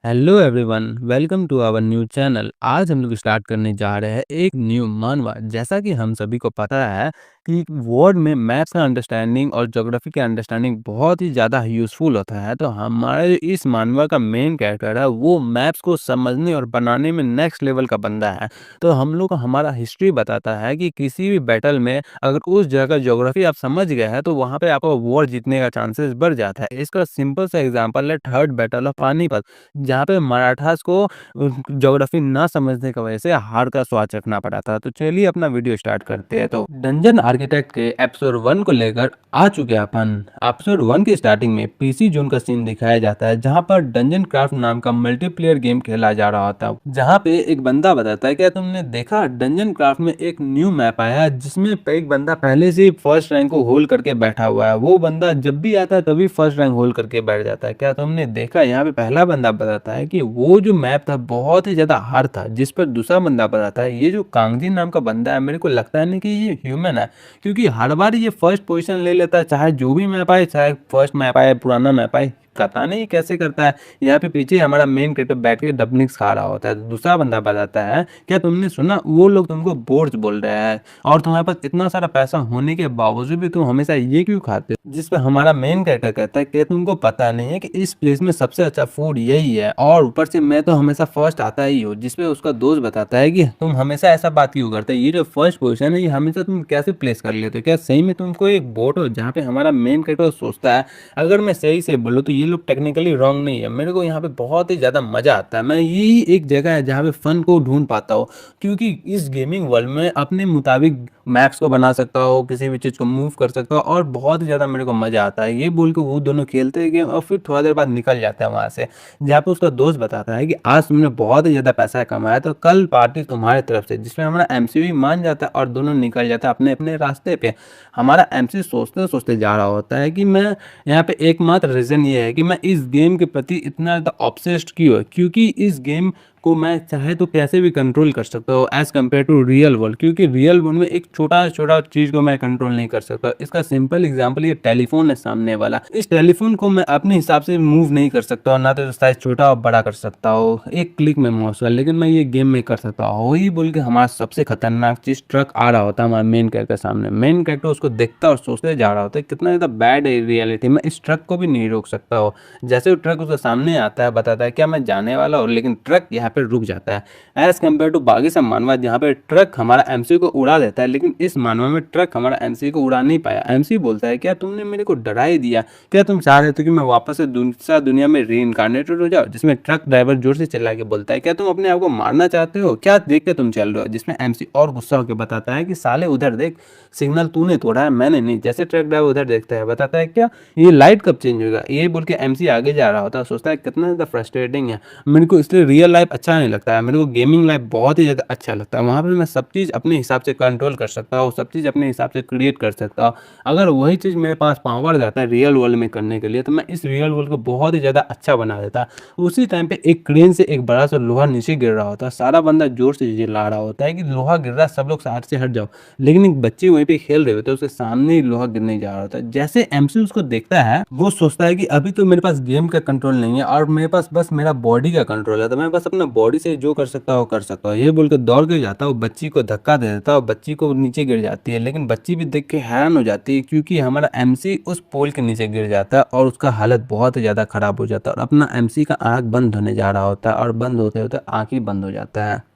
Hello everyone, welcome to our new channel. आज हम लोग स्टार्ट करने जा रहे हैं एक न्यू मानवा। जैसा कि हम सभी को पता है कि वर्ल्ड में मैथ्स का अंडरस्टैंडिंग और ज्योग्राफी का अंडरस्टैंडिंग बहुत ही ज़्यादा यूज़फुल होता है। तो हमारे इस मानवा का मेन कैरेक्टर है, वो मैप्स को समझने और बनाने में नेक्स्ट लेवल का बंदा है। तो हम लोग को हमारा हिस्ट्री बताता है कि किसी भी बैटल में अगर उस जगह का ज्योग्राफी आप समझ गए हैं तो वहाँ पे आपका वॉर जीतने का चांसेस बढ़ जाता है। इसका सिंपल सा एग्जांपल है थर्ड बैटल ऑफ पानीपत, जहाँ पे मराठास को ज्योग्राफी ना समझने की वजह से हार का स्वाद चखना पड़ा था। तो चलिए अपना वीडियो स्टार्ट करते हैं। तो डंजन आर्किटेक्ट के एपिसोड 1 को लेकर आ चुके हैं अपन। एपिसोड 1 की स्टार्टिंग में पीसी जोन का सीन दिखाया जाता है, जहाँ पर डंजन क्राफ्ट नाम का मल्टीप्लेयर गेम खेला जा रहा था। जहाँ पे एक बंदा बताता है, क्या तुमने देखा डंजन क्राफ्ट में एक न्यू मैप आया है जिसमें एक बंदा पहले से ही फर्स्ट रैंक को होल्ड करके बैठा हुआ है। वो बंदा जब भी आता है तभी फर्स्ट रैंक होल्ड करके बैठ जाता है। क्या तुमने देखा? यहाँ पे पहला बंदा बताता है कि वो जो मैप था बहुत ही ज्यादा हार्ड था। जिस पर दूसरा बंदा बताता है, ये जो कांगजी नाम का बंदा है, मेरे को लगता है नहीं कि ये ह्यूमन है, क्योंकि हर बार ये फर्स्ट पोजीशन ले लेता है, चाहे जो भी मैप आए, चाहे फर्स्ट मैप आए पुराना मैप आए, पता नहीं कैसे करता है। यहाँ पे पीछे हमारा मेन कैरेक्टर बैठ के डबलिंग्स खा रहा होता है। दूसरा बंदा बताता है, क्या तुमने सुना वो लोग तुमको बोर्ड्स बोल रहे हैं और तुम्हारे पास इतना सारा पैसा होने के बावजूद भी तुम हमेशा ये क्यों खाते हो? जिस पे हमारा मेन कैरेक्टर कहता है कि तुमको पता नहीं है कि इस प्लेस में सबसे अच्छा फूड यही है और ऊपर से मैं तो हमेशा फर्स्ट आता ही हूँ। जिसपे उसका दोस्त बताता है कि तुम हमेशा ऐसा बात क्यों करते हो, ये जो फर्स्ट पोजीशन है ये हमेशा तुम कैसे प्लेस कर लेते हो? क्या सही में तुमको एक बोट हो? जहाँ पे हमारा मेन कैरेक्टर सोचता है, अगर मैं सही से बोलूँ तो ये लोग टेक्निकली रॉन्ग नहीं है। मेरे को यहाँ पे बहुत ही ज़्यादा मज़ा आता है। मैं यही एक जगह है जहाँ पे फन को ढूंढ पाता हूँ, क्योंकि इस गेमिंग वर्ल्ड में अपने मुताबिक मैप्स को बना सकता हो, किसी भी चीज़ को मूव कर सकता हो और बहुत ही ज़्यादा मेरे को मज़ा आता है। ये बोल के वो दोनों खेलते हैं गेम और फिर थोड़ा देर बाद निकल जाता है वहाँ से। जहाँ पे उसका दोस्त बताता है कि आज तुमने बहुत ही ज़्यादा पैसा कमाया तो कल पार्टी तुम्हारी तरफ से, जिसमें हमारा एमसी भी मान जाता है और दोनों निकल जाता है अपने अपने रास्ते पे। हमारा एमसी सोचते सोचते जा रहा होता है कि मैं यहाँ पे एकमात्र रीज़न ये है कि मैं इस गेम के प्रति इतना ज़्यादा ऑब्सेस्ड क्यों है, क्योंकि इस गेम को मैं चाहे तो कैसे भी कंट्रोल कर सकता हूँ as compared to real world, क्योंकि रियल वर्ल्ड में एक छोटा छोटा चीज़ को मैं कंट्रोल नहीं कर सकता। इसका सिंपल एग्जांपल ये टेलीफोन है सामने वाला। इस टेलीफोन को मैं अपने हिसाब से मूव नहीं कर सकता हूँ, ना तो साइज छोटा और बड़ा कर सकता हूँ एक क्लिक में माउस का, लेकिन मैं ये गेम में कर सकता हूँ। वही बोल के हमारा सबसे खतरनाक चीज़ ट्रक आ रहा होता है हमारे मेन कैरेक्टर सामने। मेन कैरेक्टर उसको देखता और सोचते जा रहा होता है कितना ज़्यादा बैड है रियलिटी, मैं इस ट्रक को भी नहीं रोक सकता हूँ। जैसे वो ट्रक उसके सामने आता है, बताता है क्या मैं जाने वाला हूँ, लेकिन ट्रक यहाँ पे रुक जाता है एज कम्पेयर टू बाकी सब मानवा जहाँ पे ट्रक हमारा एमसी को उड़ा देता है। लेकिन इस मानवा में ट्रक हमारा एमसी को उड़ा नहीं पाया। एमसी बोलता है, क्या तुमने मेरे को डरा ही दिया? क्या तुम चाह रहे थे कि मैं वापस से दूसरा दुनिया में री इनकारनेटेड हो जाओ? जिसमें ट्रक ड्राइवर जोर से चिल्ला के बोलता है, क्या तुम अपने आप को मारना चाहते हो? क्या देख के तुम चल रहे हो? जिसमें एमसी और गुस्सा होकर बताता है कि साले उधर देख, सिग्नल तूने तोड़ा है, मैंने नहीं। जैसे ट्रक ड्राइवर उधर देखता है, बताता है क्या ये लाइट कब चेंज होगा? ये बोल के एमसी आगे जा रहा होता है। सोचता है कितना ज़्यादा फ्रस्ट्रेटिंग है। मेरे को इसलिए रियल लाइफ अच्छा नहीं लगता है, मेरे को गेमिंग लाइफ बहुत ही ज़्यादा अच्छा लगता है। वहाँ पे मैं सब चीज़ अपने हिसाब से कंट्रोल कर सकता हूँ, सब चीज़ अपने हिसाब से क्रिएट कर सकता हूँ। अगर वही चीज़ मेरे पास पावर जाता है रियल वर्ल्ड में करने के लिए, तो मैं इस रियल वर्ल्ड को बहुत ही ज़्यादा अच्छा बना देता। उसी टाइम पे एक क्रेन से एक बड़ा सा लोहा नीचे गिर रहा होता है। सारा बंदा जोर से चिल्ला रहा होता है कि लोहा गिर रहा है, सब लोग साइड से हट जाओ। लेकिन एक बच्चे वहीं पे खेल रहे होते हैं, उसके सामने ही लोहा गिरने जा रहा होता है। जैसे एमसी उसको देखता है, वो सोचता है कि अभी तो मेरे पास गेम का कंट्रोल नहीं है और मेरे पास बस मेरा बॉडी का कंट्रोल है, तो मैं बस अपना बॉडी से जो कर सकता हूँ कर सकता हूँ। ये बोल के दौड़ के जाता है, बच्ची को धक्का दे देता है और बच्ची को नीचे गिर जाती है। लेकिन बच्ची भी देख के हैरान हो जाती है, क्योंकि हमारा एमसी उस पोल के नीचे गिर जाता है और उसका हालत बहुत ही ज़्यादा खराब हो जाता है और अपना एमसी का आँख बंद होने जा रहा होता है और बंद होते होते आँख ही बंद हो जाता है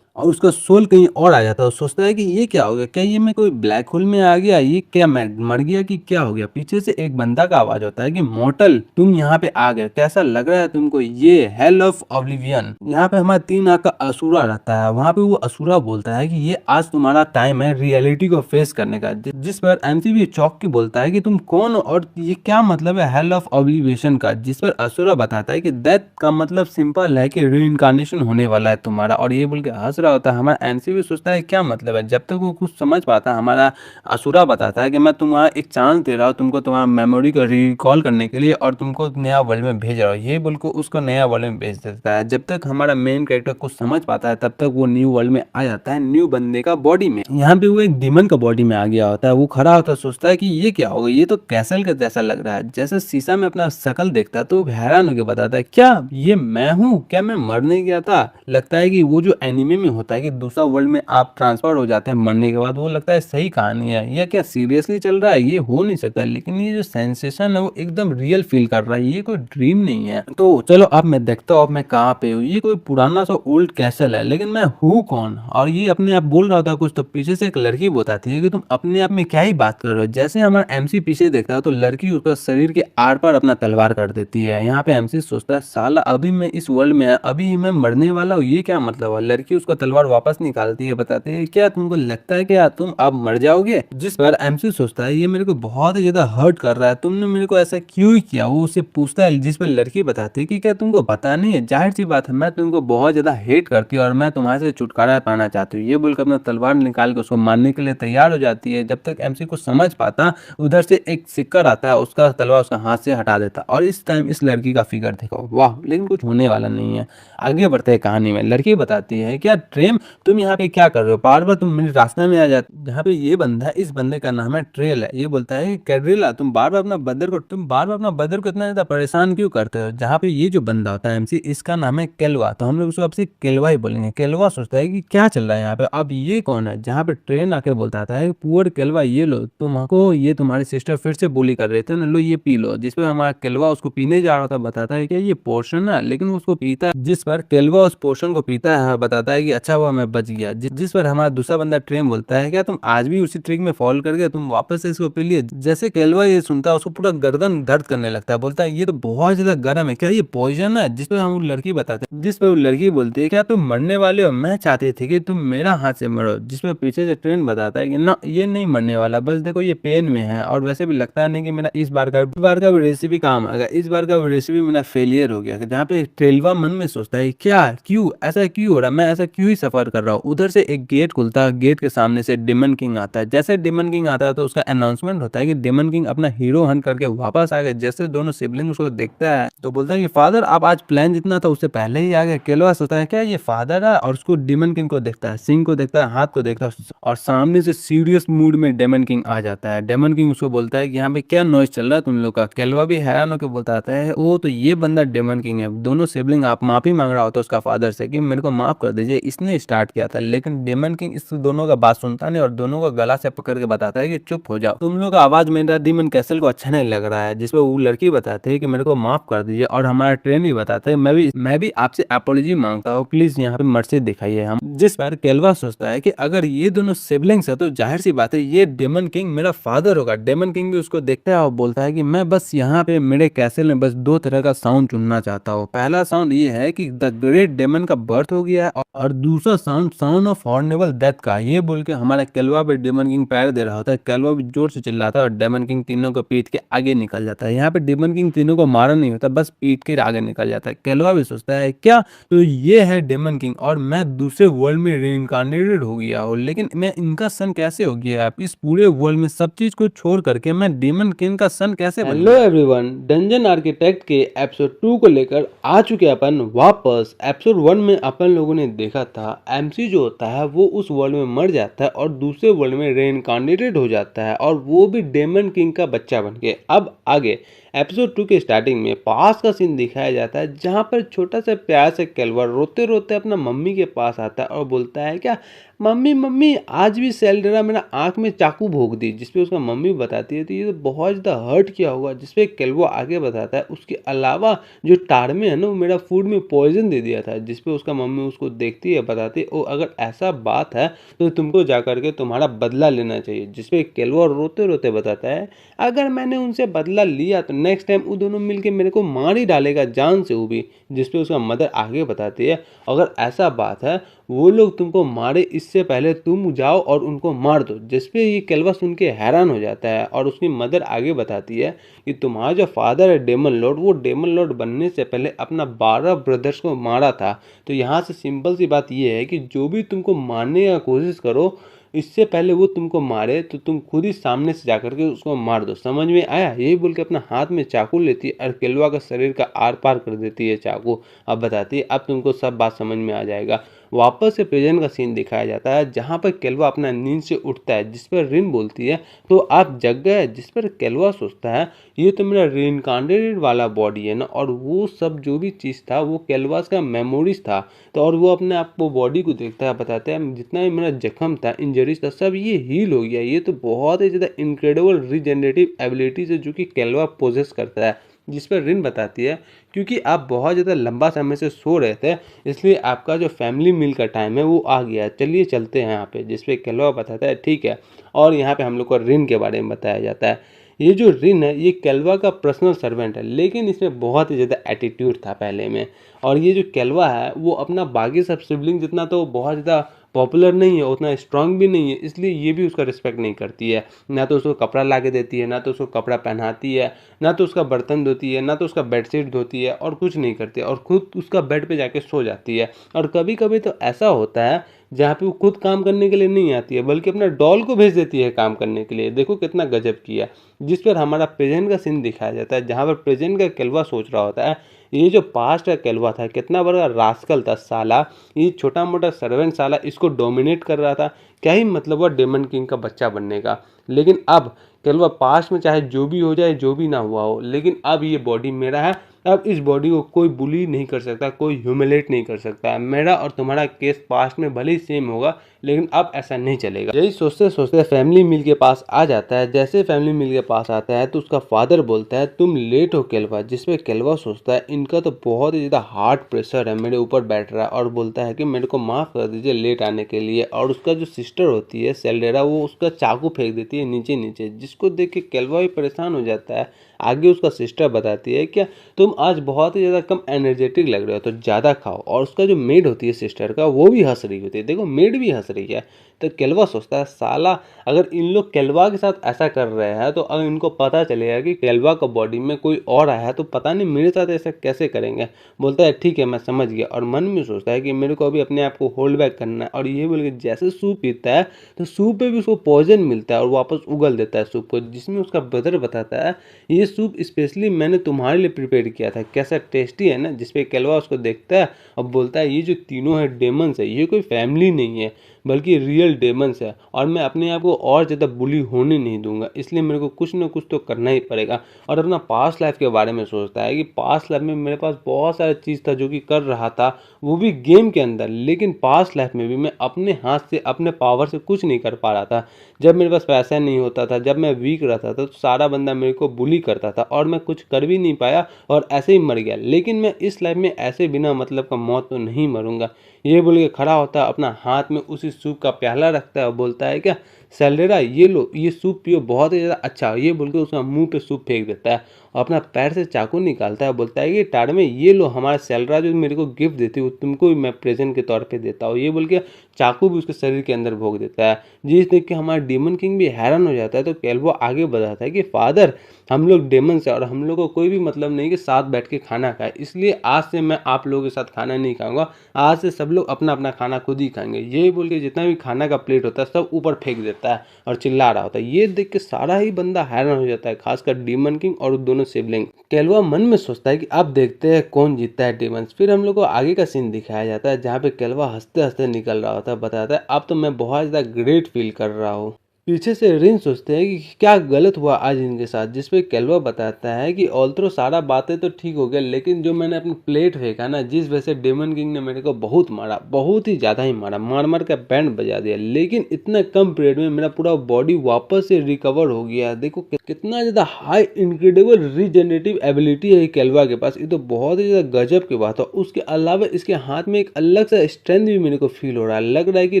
और उसका सोल कहीं और आ जाता है। वो सोचता है कि ये क्या हो गया, क्या ये मैं कोई ब्लैक होल में आ गया, ये क्या मैं मर गया कि क्या हो गया? पीछे से एक बंदा का आवाज होता है कि मॉर्टल तुम यहाँ पे आ गए, कैसा लग रहा है तुमको? ये हेल ऑफ ऑब्लिवियन। यहाँ पे हमारा 3 आंख का असुरा रहता है। वहाँ पे वो असुरा बोलता है कि ये आज तुम्हारा टाइम है रियलिटी को फेस करने का। जिस पर एमसीबी चौक के बोलता है कि तुम कौन हो और ये क्या मतलब है हेल ऑफ ऑब्लिवियन का? जिस पर असुरा बताता है कि डेथ का मतलब सिंपल है कि री होने वाला है तुम्हारा। और ये बोल के हंस रहा रहा होता है, हमारा एनसी भी सोचता है क्या मतलब है। जब तक वो कुछ समझ पाता है, हमारा असुरा बताता है कि मैं तुम्हारा एक चांस दे रहा हूँ तुमको, तुम्हारा मेमोरी को रिकॉल करने के लिए, और तुमको नया वर्ल्ड में भेज रहा हूँ, ये बोल के उसको नया वर्ल्ड में भेज देता है। जब तक हमारा मेन कैरेक्टर कुछ समझ पाता है तब तक वो न्यू वर्ल्ड में आ जाता है, न्यू बंदे का बॉडी में। यहाँ पे वो एक डीमन का बॉडी में आ गया होता है। वो खड़ा होता है, सोचता है कि ये क्या होगा, ये तो कैसल का जैसा लग रहा है। जैसे शीशा में अपना शक्ल देखता है तो हैरान होकर बताता है, क्या ये मैं हूँ, क्या मैं मर नहीं गया था। लगता है कि वो जो एनिमे में होता है कि दूसरा वर्ल्ड में आप ट्रांसफर हो जाते हैं मरने के बाद, वो लगता है सही कहानी है या क्या सीरियसली चल रहा है, ये हो नहीं सकता। लेकिन ये जो सेंसेशन है वो एकदम रियल फील कर रहा है, ये कोई ड्रीम नहीं है। तो चलो अब मैं देखता हूँ अब मैं कहाँ पे हूँ। ये कोई पुराना सा ओल्ड कैसल है, लेकिन मैं हूँ कौन। और ये अपने आप बोल रहा था कुछ, तो पीछे से एक लड़की बताती है कि तुम अपने आप में क्या ही बात कर रहे हो। जैसे हमारा एमसी पीछे देखता है तो लड़की उसका शरीर के आर पार अपना तलवार कर देती है। यहाँ पे एमसी सोचता है, साला अभी मैं इस वर्ल्ड में अभी ही मैं मरने वाला हूँ, ये क्या मतलब है। लड़की उसका तलवार वापस निकालती है, बताती है क्या तुमको लगता है क्या तुम अब मर जाओगे। जिस पर एमसी सोचता है ये मेरे को बहुत ही ज्यादा हर्ट कर रहा है, तुमने मेरे को ऐसा क्यों ही किया। वो उससे पूछता है, जिस पर लड़की बताती है कि क्या तुमको पता नहीं है, जाहिर सी बात है मैं तुमको बहुत ज्यादा हेट करती हूँ और मैं तुम्हारे से छुटकारा पाना चाहती हूँ। ये बोलकर अपना तलवार निकाल के उसको मारने के लिए तैयार हो जाती है। जब तक एमसी को समझ पाता उधर से एक सिक्कर आता है, उसका तलवार उसका हाथ से हटा देता। और इस टाइम इस लड़की का फिगर देखो, वाह, लेकिन कुछ होने वाला नहीं है। आगे बढ़ते हैं कहानी में। लड़की बताती है, क्या ट्रेम तुम यहाँ पे क्या कर रहे हो, बार बार तुम मेरे रास्ते में आ जाते। जहाँ पे ये बंदा है, इस बंदे का नाम है ट्रेल है। ये बोलता है, कैड्रिला तुम बार बार अपना बदर को इतना ज्यादा परेशान क्यों करते हो। जहाँ पे ये जो बंदा होता है एमसी, इसका नाम है केलवा, तो हम लोग उसको आपसे केलवा ही बोलेंगे। केलवा सोचता है कि क्या चल रहा है यहाँ पे, अब ये कौन है। जहाँ पे ट्रेन आके बोलता है, पुअर केलवा ये लो, तुमको ये तुम्हारी सिस्टर फिर से बोली कर रहे थे ना, लो ये पी लो। जिस पर हमारा केलवा उसको पीने जा रहा था, बताता है कि ये पोर्शन है, लेकिन वो उसको पीता है। जिस पर केलवा उस पोर्शन को पीता है, बताता है कि अच्छा हुआ मैं बच गया। जिस पर हमारा दूसरा बंदा ट्रेन बोलता है, क्या तुम आज भी उसी ट्रिक में फॉल कर गए, तुम वापस से इसको पी लिए। जैसे केलवा ये सुनता है उसको पूरा गर्दन दर्द करने लगता है, बोलता है ये तो बहुत ज्यादा गर्म है, क्या ये पॉइजन है। जिस पर हम लड़की बताते हैं, जिस पर वो लड़की बोलती है, क्या तुम मरने वाले हो, मैं चाहती थी कि तुम मेरा हाथ से मरो। जिस पर पीछे से ट्रेन बताता है कि ना ये नहीं मरने वाला, बस देखो ये पेन में है, और वैसे भी लगता नहीं कि मेरा इस बार का रेसिपी काम आएगा, इस बार का रेसिपी मेरा फेलियर हो गया। जहाँ पे ट्रेलवा मन में सोचता है, क्या क्यों ऐसा क्यों हो रहा, मैं ऐसा क्यों ही सफर कर रहा हूँ। उधर से एक गेट खुलता है, गेट के सामने से डेमन किंग आता है। जैसे डेमन किंग आता है तो उसका अनाउंसमेंट होता है कि डेमन किंग अपना हीरो हंट करके वापस आ गए। जैसे दोनों सिबलिंग उसको देखता है तो बोलता है कि फादर आप आज प्लान जितना था उससे पहले ही आ गए। केलवा सोचता है क्या ये फादर है, और उसको डेमन किंग को देखता है, सिंह को देखता है, हाथ को देखता है, और सामने से सीरियस मूड में डेमन किंग आ जाता है। डेमन किंग उसको बोलता है कि यहाँ पे क्या नॉइज चल रहा है तुम लोग का। केलवा भी हैरान होकर बोलता है, वो तो ये बंदा डेमन किंग है। दोनों सिबलिंग आप माफी मांग रहा होता है उसका फादर से कि मेरे को माफ कर दीजिए, इसने स्टार्ट किया था। लेकिन डेमन किंग इस दोनों का बात सुनता नहीं और दोनों को गला से पकड़ के बताता है कि चुप हो जाओ, तुम लोग का आवाज मेरा डीमन कैसल को अच्छा नहीं लग रहा है। जिसपे वो लड़की बताती है कि मेरे को माफ कर दीजिए, और हमारा ट्रेन भी बताता है मैं भी आपसे अपॉलॉजी मांगता हूँ, प्लीज यहाँ पे मर्सी दिखाइए हम। जिस पर केलवा सोचता है कि अगर ये दोनों सिबलिंग्स है तो जाहिर सी बात है ये डेमन किंग मेरा फादर होगा। डेमन किंग भी उसको देखता है और बोलता है कि मैं बस यहाँ पे मेरे कैसल में बस दो तरह का साउंड चुनना चाहता हूँ। पहला साउंड ये है कि द ग्रेट डेमन का बर्थ हो गया है, और दूसरा साउंड ऑफ हॉर्नेबल डेथ का। ये बोल के हमारा केलवा पे डेमन किंग पैर दे रहा होता है। केलवा भी जोर से चिल्लाता है और डेमन किंग तीनों को पीट के आगे निकल जाता है। यहाँ पे डेमन किंग तीनों को मारा नहीं होता, बस पीट के आगे निकल जाता है। केलवा भी सोचता है क्या तो ये है डेमन किंग, और मैं दूसरे वर्ल्ड में रीइंकार्नेटेड हो गया हूँ, लेकिन मैं इनका सन कैसे हो गया। आप इस पूरे वर्ल्ड में सब चीज को छोड़ करके मैं डेमन किंग का सन कैसे बन गया। हेलो एवरीवन, डंजन आर्किटेक्ट के एपिसोड 2 को लेकर आ चुके अपन वापस। एपिसोड 1 में अपन लोगों ने देखा था एमसी जो होता है वो उस वर्ल्ड में मर जाता है और दूसरे वर्ल्ड में रीइंकार्नेटेड हो जाता है, और वो भी डेमन किंग का बच्चा बन के। अब आगे एपिसोड 2 के स्टार्टिंग में पास का सीन दिखाया जाता है, जहां पर छोटा सा प्यार से केलवा रोते रोते अपना मम्मी के पास आता है और बोलता है क्या मम्मी मम्मी आज भी सेल्डेरा मेरा आंख में चाकू भोंक दी। जिसपे उसका मम्मी बताती है तो ये तो बहुत ज़्यादा हर्ट किया होगा। जिसपे केलवा आगे बताता है उसके अलावा जो टारमे है ना वो मेरा फूड में पॉइजन दे दिया था। जिसपे उसका मम्मी उसको देखती है, बताती है ओ अगर ऐसा बात है तो तुमको जा करके तुम्हारा बदला लेना चाहिए। जिसपे केलवा रोते रोते बताता है अगर मैंने उनसे बदला लिया तो नेक्स्ट टाइम वो दोनों मिलके मेरे को मार ही डालेगा जान से वो भी। जिसपे उसका मदर आगे बताती है अगर ऐसा बात है वो लोग तुमको मारे इससे पहले तुम जाओ और उनको मार दो। जिस पे ये केल्वा सुन के हैरान हो जाता है और उसकी मदर आगे बताती है कि तुम्हारा जो फादर है डेमन लॉर्ड, वो डेमन लॉर्ड बनने से पहले अपना 12 ब्रदर्स को मारा था। तो यहाँ से सिंपल सी बात ये है कि जो भी तुमको मारने का कोशिश करो, इससे पहले वो तुमको मारे तो तुम खुद ही सामने से जाकर के उसको मार दो। समझ में आया? यही बोल के अपना हाथ में चाकू लेती है और केलवा का शरीर का आर पार कर देती है चाकू। अब बताती है अब तुमको सब बात समझ में आ जाएगा। वापस से प्रेजेंट का सीन दिखाया जाता है जहाँ पर केलवा अपना नींद से उठता है, जिस पर रिन बोलती है तो आप जग गए। जिस पर केलवा सोचता है ये तो मेरा रीइंकार्नेटेड वाला बॉडी है ना, और वो सब जो भी चीज़ था वो केलवास का मेमोरीज था। तो और वो अपने आप को बॉडी को देखता है, बताता है जितना भी मेरा जख्म था, इंजरीज था, सब ये हील हो गया। ये तो बहुत ही ज़्यादा इनक्रेडिबल रीजनरेटिव एबिलिटीज है जो कि केलवा पोजेस करता है। जिस पर रिन बताती है क्योंकि आप बहुत ज़्यादा लंबा समय से सो रहे थे, इसलिए आपका जो फैमिली मील का टाइम है वो आ गया है, चलिए चलते हैं यहाँ पे। जिस पे केलवा बताता है ठीक है। और यहाँ पे हम लोग को रिन के बारे में बताया जाता है। ये जो रिन है ये केलवा का पर्सनल सर्वेंट है, लेकिन इसमें बहुत ही ज़्यादा एटीट्यूड था पहले में। और ये जो केलवा है वो अपना बाकी सब सिबलिंग जितना तो बहुत ज़्यादा पॉपुलर नहीं है, उतना स्ट्रांग भी नहीं है, इसलिए ये भी उसका रिस्पेक्ट नहीं करती है। ना तो उसको कपड़ा ला के देती है, ना तो उसको कपड़ा पहनाती है, ना तो उसका बर्तन धोती है, ना तो उसका बेडशीट धोती है, और कुछ नहीं करती है। और खुद उसका बेड पे जाके सो जाती है। और कभी कभी तो ऐसा होता है जहाँ पे वो खुद काम करने के लिए नहीं आती है, बल्कि अपना डॉल को भेज देती है काम करने के लिए। देखो कितना गजब किया। जिस पर हमारा प्रेजेंट का सीन दिखाया जाता है जहाँ पर प्रेजेंट का केलवा सोच रहा होता है ये जो पास्ट का केलवा था कितना बड़ा रास्कल था साला, ये छोटा मोटा सर्वेंट साला इसको डोमिनेट कर रहा था। क्या ही मतलब हुआ डेमन किंग का बच्चा बनने का। लेकिन अब केलवा पास्ट में चाहे जो भी हो जाए, जो भी ना हुआ हो, लेकिन अब ये बॉडी मेरा है। अब इस बॉडी को कोई बुली नहीं कर सकता, कोई ह्यूमिलेट नहीं कर सकता। मेरा और तुम्हारा केस पास्ट में भले ही सेम होगा, लेकिन अब ऐसा नहीं चलेगा। यही सोचते सोचते फैमिली मील के पास आ जाता है। जैसे फैमिली मील के पास आता है तो उसका फादर बोलता है तुम लेट हो केलवा। जिसपे केलवा सोचता है इनका तो बहुत ही ज़्यादा हार्ट प्रेशर है, मेरे ऊपर बैठ रहा है, और बोलता है कि मेरे को माफ़ कर दीजिए लेट आने के लिए। और उसका जो सिस्टर होती है सेल्डेरा, वो उसका चाकू फेंक देती है नीचे नीचे, जिसको देख के केलवा भी परेशान हो जाता है। आगे उसका सिस्टर बताती है क्या तुम आज बहुत ही ज़्यादा कम एनर्जेटिक लग रहे हो तो ज़्यादा खाओ। और उसका जो मेड होती है सिस्टर का, वो भी हंस रही होती है। देखो मेड भी हंस रही है। तो केलवा सोचता है साला अगर इन लोग केलवा के साथ ऐसा कर रहे हैं तो अगर इनको पता चलेगा कि केलवा का बॉडी में कोई और आया है तो पता नहीं मेरे साथ ऐसा कैसे करेंगे। बोलता है ठीक है मैं समझ गया। और मन में सोचता है कि मेरे को अभी अपने आप को होल्ड बैक करना है। और ये बोल के जैसे सूप पीता है तो सूप में भी उसको पॉइजन मिलता है और वापस उगल देता है सूप को। जिसमें उसका ब्रदर बताता है ये सूप स्पेशली मैंने तुम्हारे लिए प्रिपेयर किया था, कैसा टेस्टी है ना। जिसपे केलवा उसको देखता है और बोलता है ये जो तीनों है डेमंस है, ये कोई फैमिली नहीं है बल्कि रियल डेमंस है, और मैं अपने आप को और ज़्यादा बुली होने नहीं दूंगा, इसलिए मेरे को कुछ ना कुछ तो करना ही पड़ेगा। और अपना पास्ट लाइफ के बारे में सोचता है कि पास्ट लाइफ में मेरे पास बहुत सारा चीज़ था जो कि कर रहा था, वो भी गेम के अंदर, लेकिन पास्ट लाइफ में भी मैं अपने हाथ से अपने पावर से कुछ नहीं कर पा रहा था। जब मेरे पास पैसा नहीं होता था, जब मैं वीक रहता था तो सारा बंदा मेरे को बुली करता था और मैं कुछ कर भी नहीं पाया और ऐसे ही मर गया। लेकिन मैं इस लाइफ में ऐसे बिना मतलब का मौत तो नहीं मरूंगा। ये बोल के खड़ा होता है, अपना हाथ में उसी सूप का प्याला रखता है और बोलता है क्या सेल्डेरा ये लो ये सूप पियो बहुत ही ज़्यादा अच्छा है। ये बोल के उसका मुंह पे सूप फेंक देता है और अपना पैर से चाकू निकालता है। बोलता है कि टाड़ में ये लो हमारा सेल्डेरा जो मेरे को गिफ्ट देती है वो तुमको भी मैं प्रेजेंट के तौर पे देता हूँ। ये बोल के चाकू भी उसके शरीर के अंदर भोग देता है। जिस देख के हमारा डेमन किंग भी हैरान हो जाता है। तो केल्वो आगे बताता है कि फादर हम लोग डेमन से और हम लोग को कोई भी मतलब नहीं कि साथ बैठ के खाना खाए, इसलिए आज से मैं आप लोगों के साथ खाना नहीं खाऊंगा। आज से सब लोग अपना अपना खाना खुद ही खाएंगे। ये बोल के जितना भी खाना का प्लेट होता है सब ऊपर फेंक देता है और चिल्ला रहा होता है। ये देख के सारा ही बंदा हैरान हो जाता है, खासकर डेमन किंग और दोनों सिबलिंग। केल्वा मन में सोचता है कि अब देखते हैं कौन जीतता है डेमंस। फिर हम लोग को आगे का सीन दिखाया जाता है जहाँ पे केल्वा हंसते हंसते निकल रहा होता है। बताता है अब तो मैं बहुत ज़्यादा ग्रेट फील कर रहा हूँ। पीछे से रिन सोचते हैं कि क्या गलत हुआ आज इनके साथ। जिसपे केल्वा बताता है कि ऑल्थरो सारा बातें तो ठीक हो गया, लेकिन जो मैंने अपनी प्लेट फेंका ना, जिस वजह से डेमन किंग ने मेरे को बहुत मारा, बहुत ही ज़्यादा ही मारा, मार मार का बैंड बजा दिया, लेकिन इतना कम पीरियड में मेरा पूरा बॉडी वापस से रिकवर हो गया। देखो कितना ज़्यादा हाई इनक्रेडिबल रीजनरेटिव एबिलिटी है केल्वा के पास। ये तो बहुत ही ज़्यादा गजब की बात है। उसके अलावा इसके हाथ में एक अलग सा स्ट्रेंथ भी मेरे को फील हो रहा है। लग रहा है कि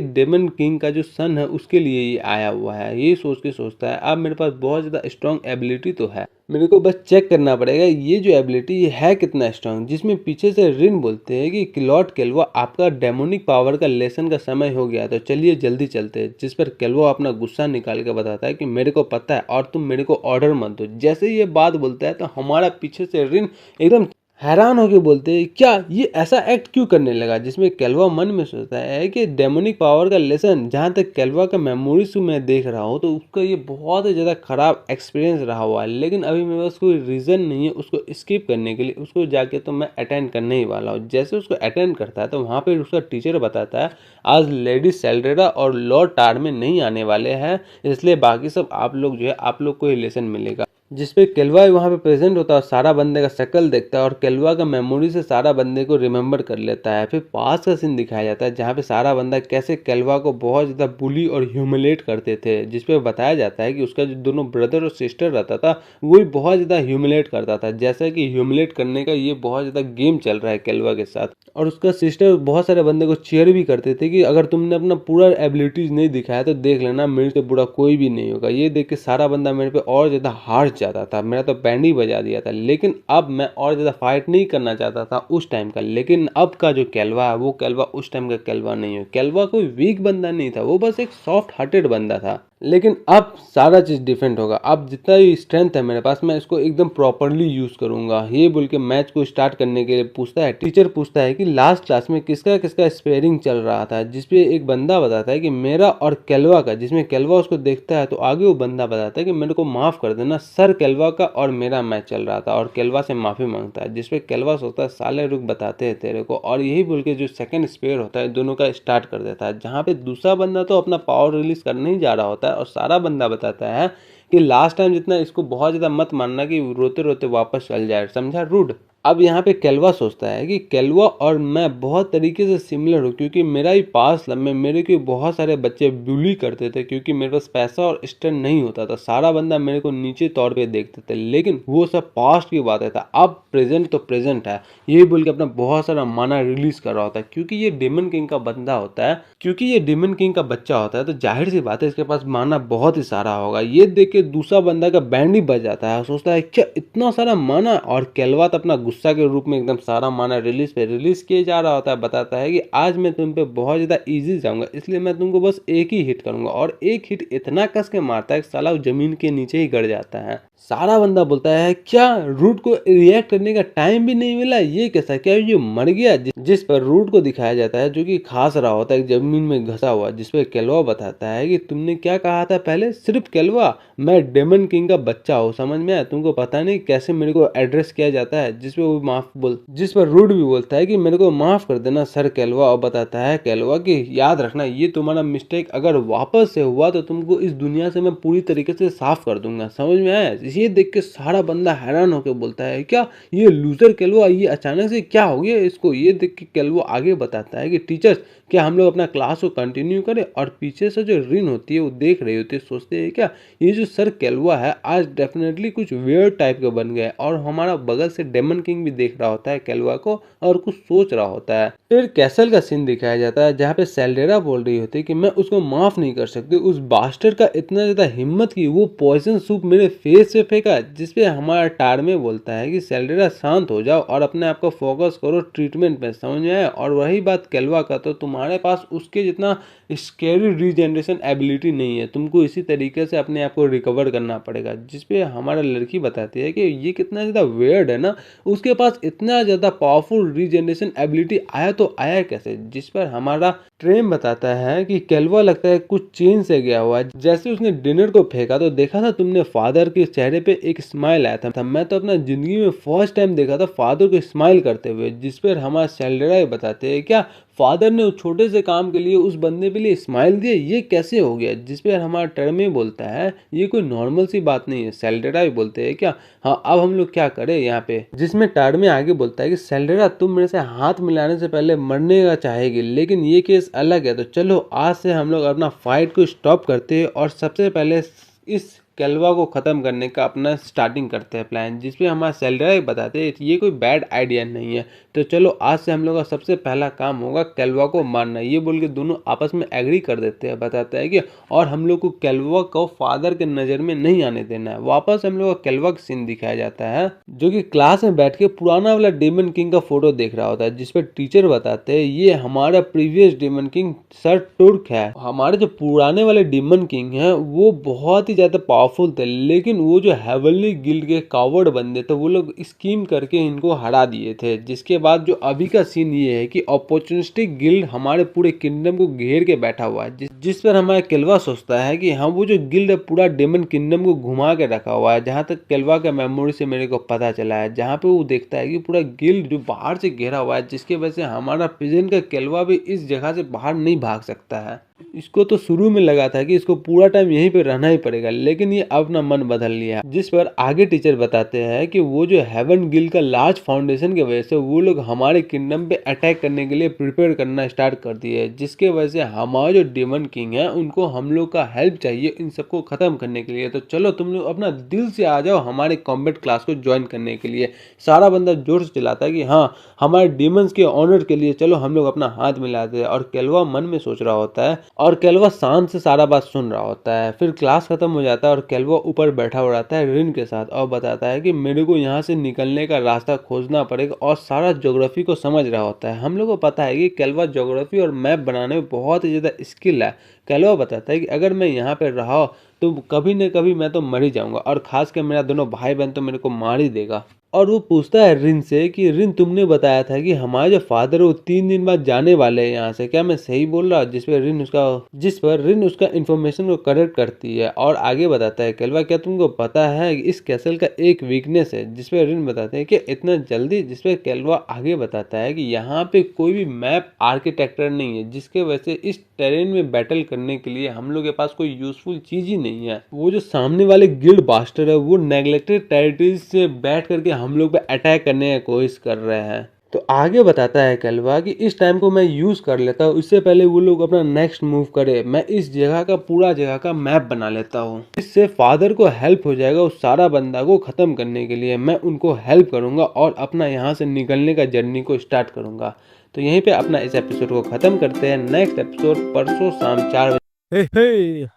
डेमन किंग का जो सन है उसके लिए ये आया हुआ है। है, ये सोच के सोचता है अब मेरे पास बहुत ज़्यादा स्ट्रॉन्ग एबिलिटी तो है, मेरे को बस चेक करना पड़ेगा ये जो एबिलिटी है कितना स्ट्रॉन्ग। जिसमें पीछे से रिन बोलते हैं कि लॉर्ड केल्वा आपका डेमोनिक पावर का लेसन का समय हो गया, तो चलिए जल्दी चलते हैं। जिस पर केल्वा अपना गुस्सा निकाल के बताता है कि मेरे को पता है और तुम मेरे को ऑर्डर मत दो। जैसे ही ये बात बोलता है तो हमारा पीछे से रिन एकदम हैरान होके बोलते हैं क्या ये ऐसा एक्ट क्यों करने लगा। जिसमें केल्वा मन में सोचता है कि डेमोनिक पावर का लेसन, जहाँ तक केल्वा का मेमोरीज मैं देख रहा हूँ तो उसका ये बहुत ही ज़्यादा खराब एक्सपीरियंस रहा हुआ है, लेकिन अभी मेरे पास कोई रीज़न नहीं है उसको स्किप करने के लिए। उसको जाके तो मैं अटेंड करने ही वाला हूँ। जैसे उसको अटेंड करता है तो वहाँ पर उसका टीचर बताता है आज लेडी सेल्ड्रेरा और लॉर्ड टार्मे नहीं आने वाले हैं, इसलिए बाकी सब आप लोग जो है आप लोग को ही लेसन मिलेगा। जिसपे केल्वा वहाँ पे प्रेजेंट होता है और सारा बंदे का शक्ल देखता है और केल्वा का मेमोरी से सारा बंदे को रिमेंबर कर लेता है। फिर पास का सीन दिखाया जाता है जहाँ पे सारा बंदा कैसे केल्वा को बहुत ज़्यादा बुली और ह्यूमिलेट करते थे। जिसपे बताया जाता है कि उसका जो दोनों ब्रदर और सिस्टर रहता था वो भी बहुत ज़्यादा ह्यूमिलेट करता था। जैसा कि ह्यूमिलेट करने का ये बहुत ज़्यादा गेम चल रहा है केल्वा के साथ, और उसका सिस्टर बहुत सारे बंदे को चीयर भी करते थे कि अगर तुमने अपना पूरा एबिलिटीज नहीं दिखाया तो देख लेना मेरे से बुरा कोई भी नहीं होगा। ये देख के सारा बंदा मेरे पे और ज़्यादा हार्श जाता था, मेरा तो बैंड ही बजा दिया था। लेकिन अब मैं और ज़्यादा फाइट नहीं करना चाहता था उस टाइम का। लेकिन अब का जो केल्वा है वो केल्वा उस टाइम का केल्वा नहीं है। केल्वा कोई वीक बंदा नहीं था, वो बस एक सॉफ्ट हार्टेड बंदा था। लेकिन अब सारा चीज़ डिफरेंट होगा। अब जितना भी स्ट्रेंथ है मेरे पास मैं इसको एकदम प्रॉपरली यूज़ करूंगा। ये बोल के मैच को स्टार्ट करने के लिए पूछता है, टीचर पूछता है कि लास्ट क्लास में किसका किसका स्पेयरिंग चल रहा था। जिसपे एक बंदा बताता है कि मेरा और केल्वा का। जिसमें केल्वा उसको देखता है तो आगे वो बंदा बताता है कि मेरे को माफ़ कर देना सर, केल्वा का और मेरा मैच चल रहा था, और केल्वा से माफ़ी मांगता है। जिसपे केल्वा सोचता है साले रुक बताते हैं तेरे को, और यही बोल के जो सेकंड स्पेयर होता है दोनों का स्टार्ट कर देता है। जहाँ पे दूसरा बंदा तो अपना पावर रिलीज करने ही जा रहा होता है और सारा बंदा बताता है कि लास्ट टाइम जितना इसको बहुत ज़्यादा मत मानना कि रोते रोते वापस चल जाए, समझा रूड। अब यहाँ पे केल्वा सोचता है कि केल्वा और मैं बहुत तरीके से सिमिलर हूँ, क्योंकि मेरा ही पास में मेरे को बहुत सारे बच्चे बुली करते थे क्योंकि मेरे पास पैसा और स्टैंड नहीं होता था। सारा बंदा मेरे को नीचे तौर पे देखते थे, लेकिन वो सब पास्ट की बातें था। अब प्रेजेंट तो प्रेजेंट है, ये बोल के अपना बहुत सारा माना रिलीज कर रहा होता है। क्योंकि ये डेमन किंग का बंदा होता है, क्योंकि ये डेमन किंग का बच्चा होता है, तो जाहिर सी बात है इसके पास माना बहुत ही सारा होगा। ये देख के दूसरा बंदा का बैंड ही बज जाता है, सोचता है क्या इतना सारा माना। और केल्वा तो अपना गुस्सा के रूप में एकदम सारा माना रिलीज किए जा रहा होता है। बताता है कि आज मैं तुम पे बहुत ज्यादा इजी जाऊंगा, इसलिए मैं तुमको बस एक ही हिट करूंगा। और एक हिट इतना कस के मारता है कि साला जमीन के नीचे ही गड़ जाता है। सारा बंदा बोलता है क्या रूट को रिएक्ट करने का टाइम भी नहीं मिला, ये कैसा, क्या ये मर गया। जिस पर रूट को दिखाया जाता है जो कि खास रहा होता है जमीन में घसा हुआ। जिसपे केल्वा बताता है कि तुमने क्या कहा था पहले, सिर्फ केल्वा, मैं डेमन किंग का बच्चा हूँ, समझ में आया तुमको, पता नहीं कैसे मेरे को एड्रेस किया जाता है। जिस पर रूट भी बोलता है कि मेरे को माफ कर देना सर केल्वा, और बताता है केल्वा कि याद रखना ये तुम्हारा मिस्टेक अगर वापस से हुआ तो तुमको इस दुनिया से मैं पूरी तरीके से साफ कर दूंगा, समझ में आया। ये देख के सारा बंदा हैरान होकर बोलता है क्या ये लूजर केल्वा, ये अचानक से क्या हो गया इसको। ये देख के केल्वा आगे बताता है कि टीचर्स क्या हम लोग अपना क्लास को कंटिन्यू करें। और पीछे से जो रिन होती है वो देख रही होती है, सोचते हैं क्या ये जो सर केल्वा है आज डेफिनेटली कुछ वेयर टाइप का बन गया है। और हमारा बगल से डेमन किंग भी देख रहा होता है केल्वा को और कुछ सोच रहा होता है। फिर कैसल का सीन दिखाया जाता है जहाँ पे सेल्डेरा बोल रही होती है कि मैं उसको माफ नहीं कर सकती, उस बास्टर का इतना ज्यादा हिम्मत की वो पॉइजन सूप मेरे फेस पे फेंका। जिसपे हमारा टार्मे बोलता है कि सेल्डेरा शांत हो जाओ और अपने आप को फोकस करो ट्रीटमेंट पे, समझ में आया। और वही बात केल्वा का, तो तुम्हारे पास उसके जितना स्कैरी रीजनरेशन एबिलिटी नहीं है, तुमको इसी तरीके से अपने आप को रिकवर करना पड़ेगा। जिसपे हमारा लड़की बताती है कि ये कितना ज़्यादा वेयर्ड है ना, उसके पास इतना ज़्यादा पावरफुल रीजनरेशन एबिलिटी आया तो आया कैसे। जिस पर हमारा ट्रेम बताता है कि केल्वा लगता है कुछ चेंज से गया हुआ है। जैसे उसने डिनर को फेंका तो देखा था तुमने फादर के चेहरे पे एक स्माइल आया था, मैं तो अपना जिंदगी में फर्स्ट टाइम देखा था फादर को स्माइल करते हुए। जिस पर हमारा सेल्डेरा बताते हैं क्या फादर ने उस छोटे से काम के लिए उस बंदे पे लिए स्माइल दिए, ये कैसे हो गया। जिस पे हमारा टर्मे बोलता है ये कोई नॉर्मल सी बात नहीं है। सेल्डेरा भी बोलते हैं क्या हाँ अब हम लोग क्या करें यहाँ पे। जिसमें टर्मे आगे बोलता है कि सेल्डेरा तुम मेरे से हाथ मिलाने से पहले मरने का चाहेगी, लेकिन ये केस अलग है, तो चलो आज से हम लोग अपना फाइट को स्टॉप करते हैं और सबसे पहले इस केल्वा को ख़त्म करने का अपना स्टार्टिंग करते हैं प्लान। जिसपे हमारा सेल्डेरा बताते हैं ये कोई बैड आइडिया नहीं है, तो चलो आज से हम लोग का सबसे पहला काम होगा कैलवा को मारना। ये बोल के दोनों आपस में एग्री कर देते हैं, बताते हैं कि और हम लोग को कैलवा को फादर के नज़र में नहीं आने देना है। वापस हम लोग का कैलवा का सीन दिखाया जाता है, जो कि क्लास में बैठ के पुराना वाला डेमन किंग का फोटो देख रहा होता है, जिस पर टीचर बताते हैं ये हमारा प्रीवियस डेमन किंग सर टुर्क है। हमारे जो पुराने वाले डेमन किंग हैं वो बहुत ही ज्यादा पावरफुल थे, लेकिन वो जो हेवनली गिल्ड के कावर्ड बंदे थे वो लोग स्कीम करके इनको हरा दिए थे। जिसके बाद जो अभी का सीन ये है कि अपॉर्चुनिस्टिक गिल्ड हमारे पूरे किंगडम को घेर के बैठा हुआ है, जिस पर हमारा केलवा सोचता है कि हाँ वो जो गिल्ड है पूरा डेमन किंगडम को घुमा के रखा हुआ है। जहाँ तक केलवा का मेमोरी से मेरे को पता चला है, जहाँ पे वो देखता है कि पूरा गिल्ड जो बाहर से घेरा हुआ है, जिसके वजह से हमारा प्रेजेंट का केलवा भी इस जगह से बाहर नहीं भाग सकता है। इसको तो शुरू में लगा था कि इसको पूरा टाइम यहीं पे रहना ही पड़ेगा, लेकिन ये अपना मन बदल लिया। जिस पर आगे टीचर बताते हैं कि वो जो हेवन गिल्ड का लार्ज फाउंडेशन की वजह से वो लोग हमारे किंगडम पे अटैक करने के लिए प्रिपेयर करना स्टार्ट कर दिए, जिसके वजह से हमारे जो डेमन किंग है उनको हम लोग का हेल्प चाहिए इन सबको खत्म करने के लिए। तो चलो तुम लोग अपना दिल से आ जाओ हमारे कॉम्बैट क्लास को ज्वाइन करने के लिए। सारा बंदा जोर से चिल्लाता है कि हाँ हमारे डीमंस के ऑनर के लिए चलो हम लोग अपना हाथ मिलाते हैं। और केलवा मन में सोच रहा होता है और केलवा शांत से सारा बात सुन रहा होता है। फिर क्लास खत्म हो जाता है और केलवा ऊपर बैठा हुआ रहता है रिन के साथ और बताता है कि मेरे को यहाँ से निकलने का रास्ता खोजना पड़ेगा, और सारा ज्योग्राफी को समझ रहा होता है। हम लोग को पता है कि केलवा ज्योग्राफी और मैप बनाने में बहुत ही ज़्यादा स्किल है। केलवा बताता है कि अगर मैं यहाँ पे रहा तो कभी न कभी मैं तो मर ही जाऊंगा, और खास कर मेरा दोनों भाई बहन तो मेरे को मार ही देगा। और वो पूछता है रिन से कि रिन तुमने बताया था कि हमारे जो फादर वो 3 दिन बाद जाने वाले हैं यहाँ से, क्या मैं सही बोल रहा हूँ? जिस पर रिन उसका इन्फॉर्मेशन को करेक्ट करती है और आगे बताता है केलवा क्या तुमको पता है इस कैसल का एक वीकनेस है? जिस पर रिन बताते हैं कि इतना जल्दी? जिस पर केलवा आगे बताता है कि यहाँ पे कोई भी मैप आर्किटेक्चर नहीं है, जिसके वजह से इस टेरेन में बैटल करने के लिए हम लोग के पास कोई यूजफुल चीज ही नहीं है। वो जो सामने वाले गिल्ड बास्टर है वो नेग्लेक्टेड टेरिटरीज से बैठ करके हम लोग पे अटैक करने की कोशिश कर रहे हैं। तो आगे बताता है केलवा कि इस टाइम को मैं यूज कर लेता हूँ, इससे पहले वो लोग अपना नेक्स्ट मूव करे मैं इस जगह का पूरा जगह का मैप बना लेता हूँ। इससे फादर को हेल्प हो जाएगा उस सारा बंदा को खत्म करने के लिए। मैं उनको हेल्प करूंगा और अपना यहाँ से निकलने का जर्नी को स्टार्ट करूंगा। तो यहीं पे अपना इस एपिसोड को खत्म करते हैं। नेक्स्ट एपिसोड परसों शाम 4 बजे। हे हे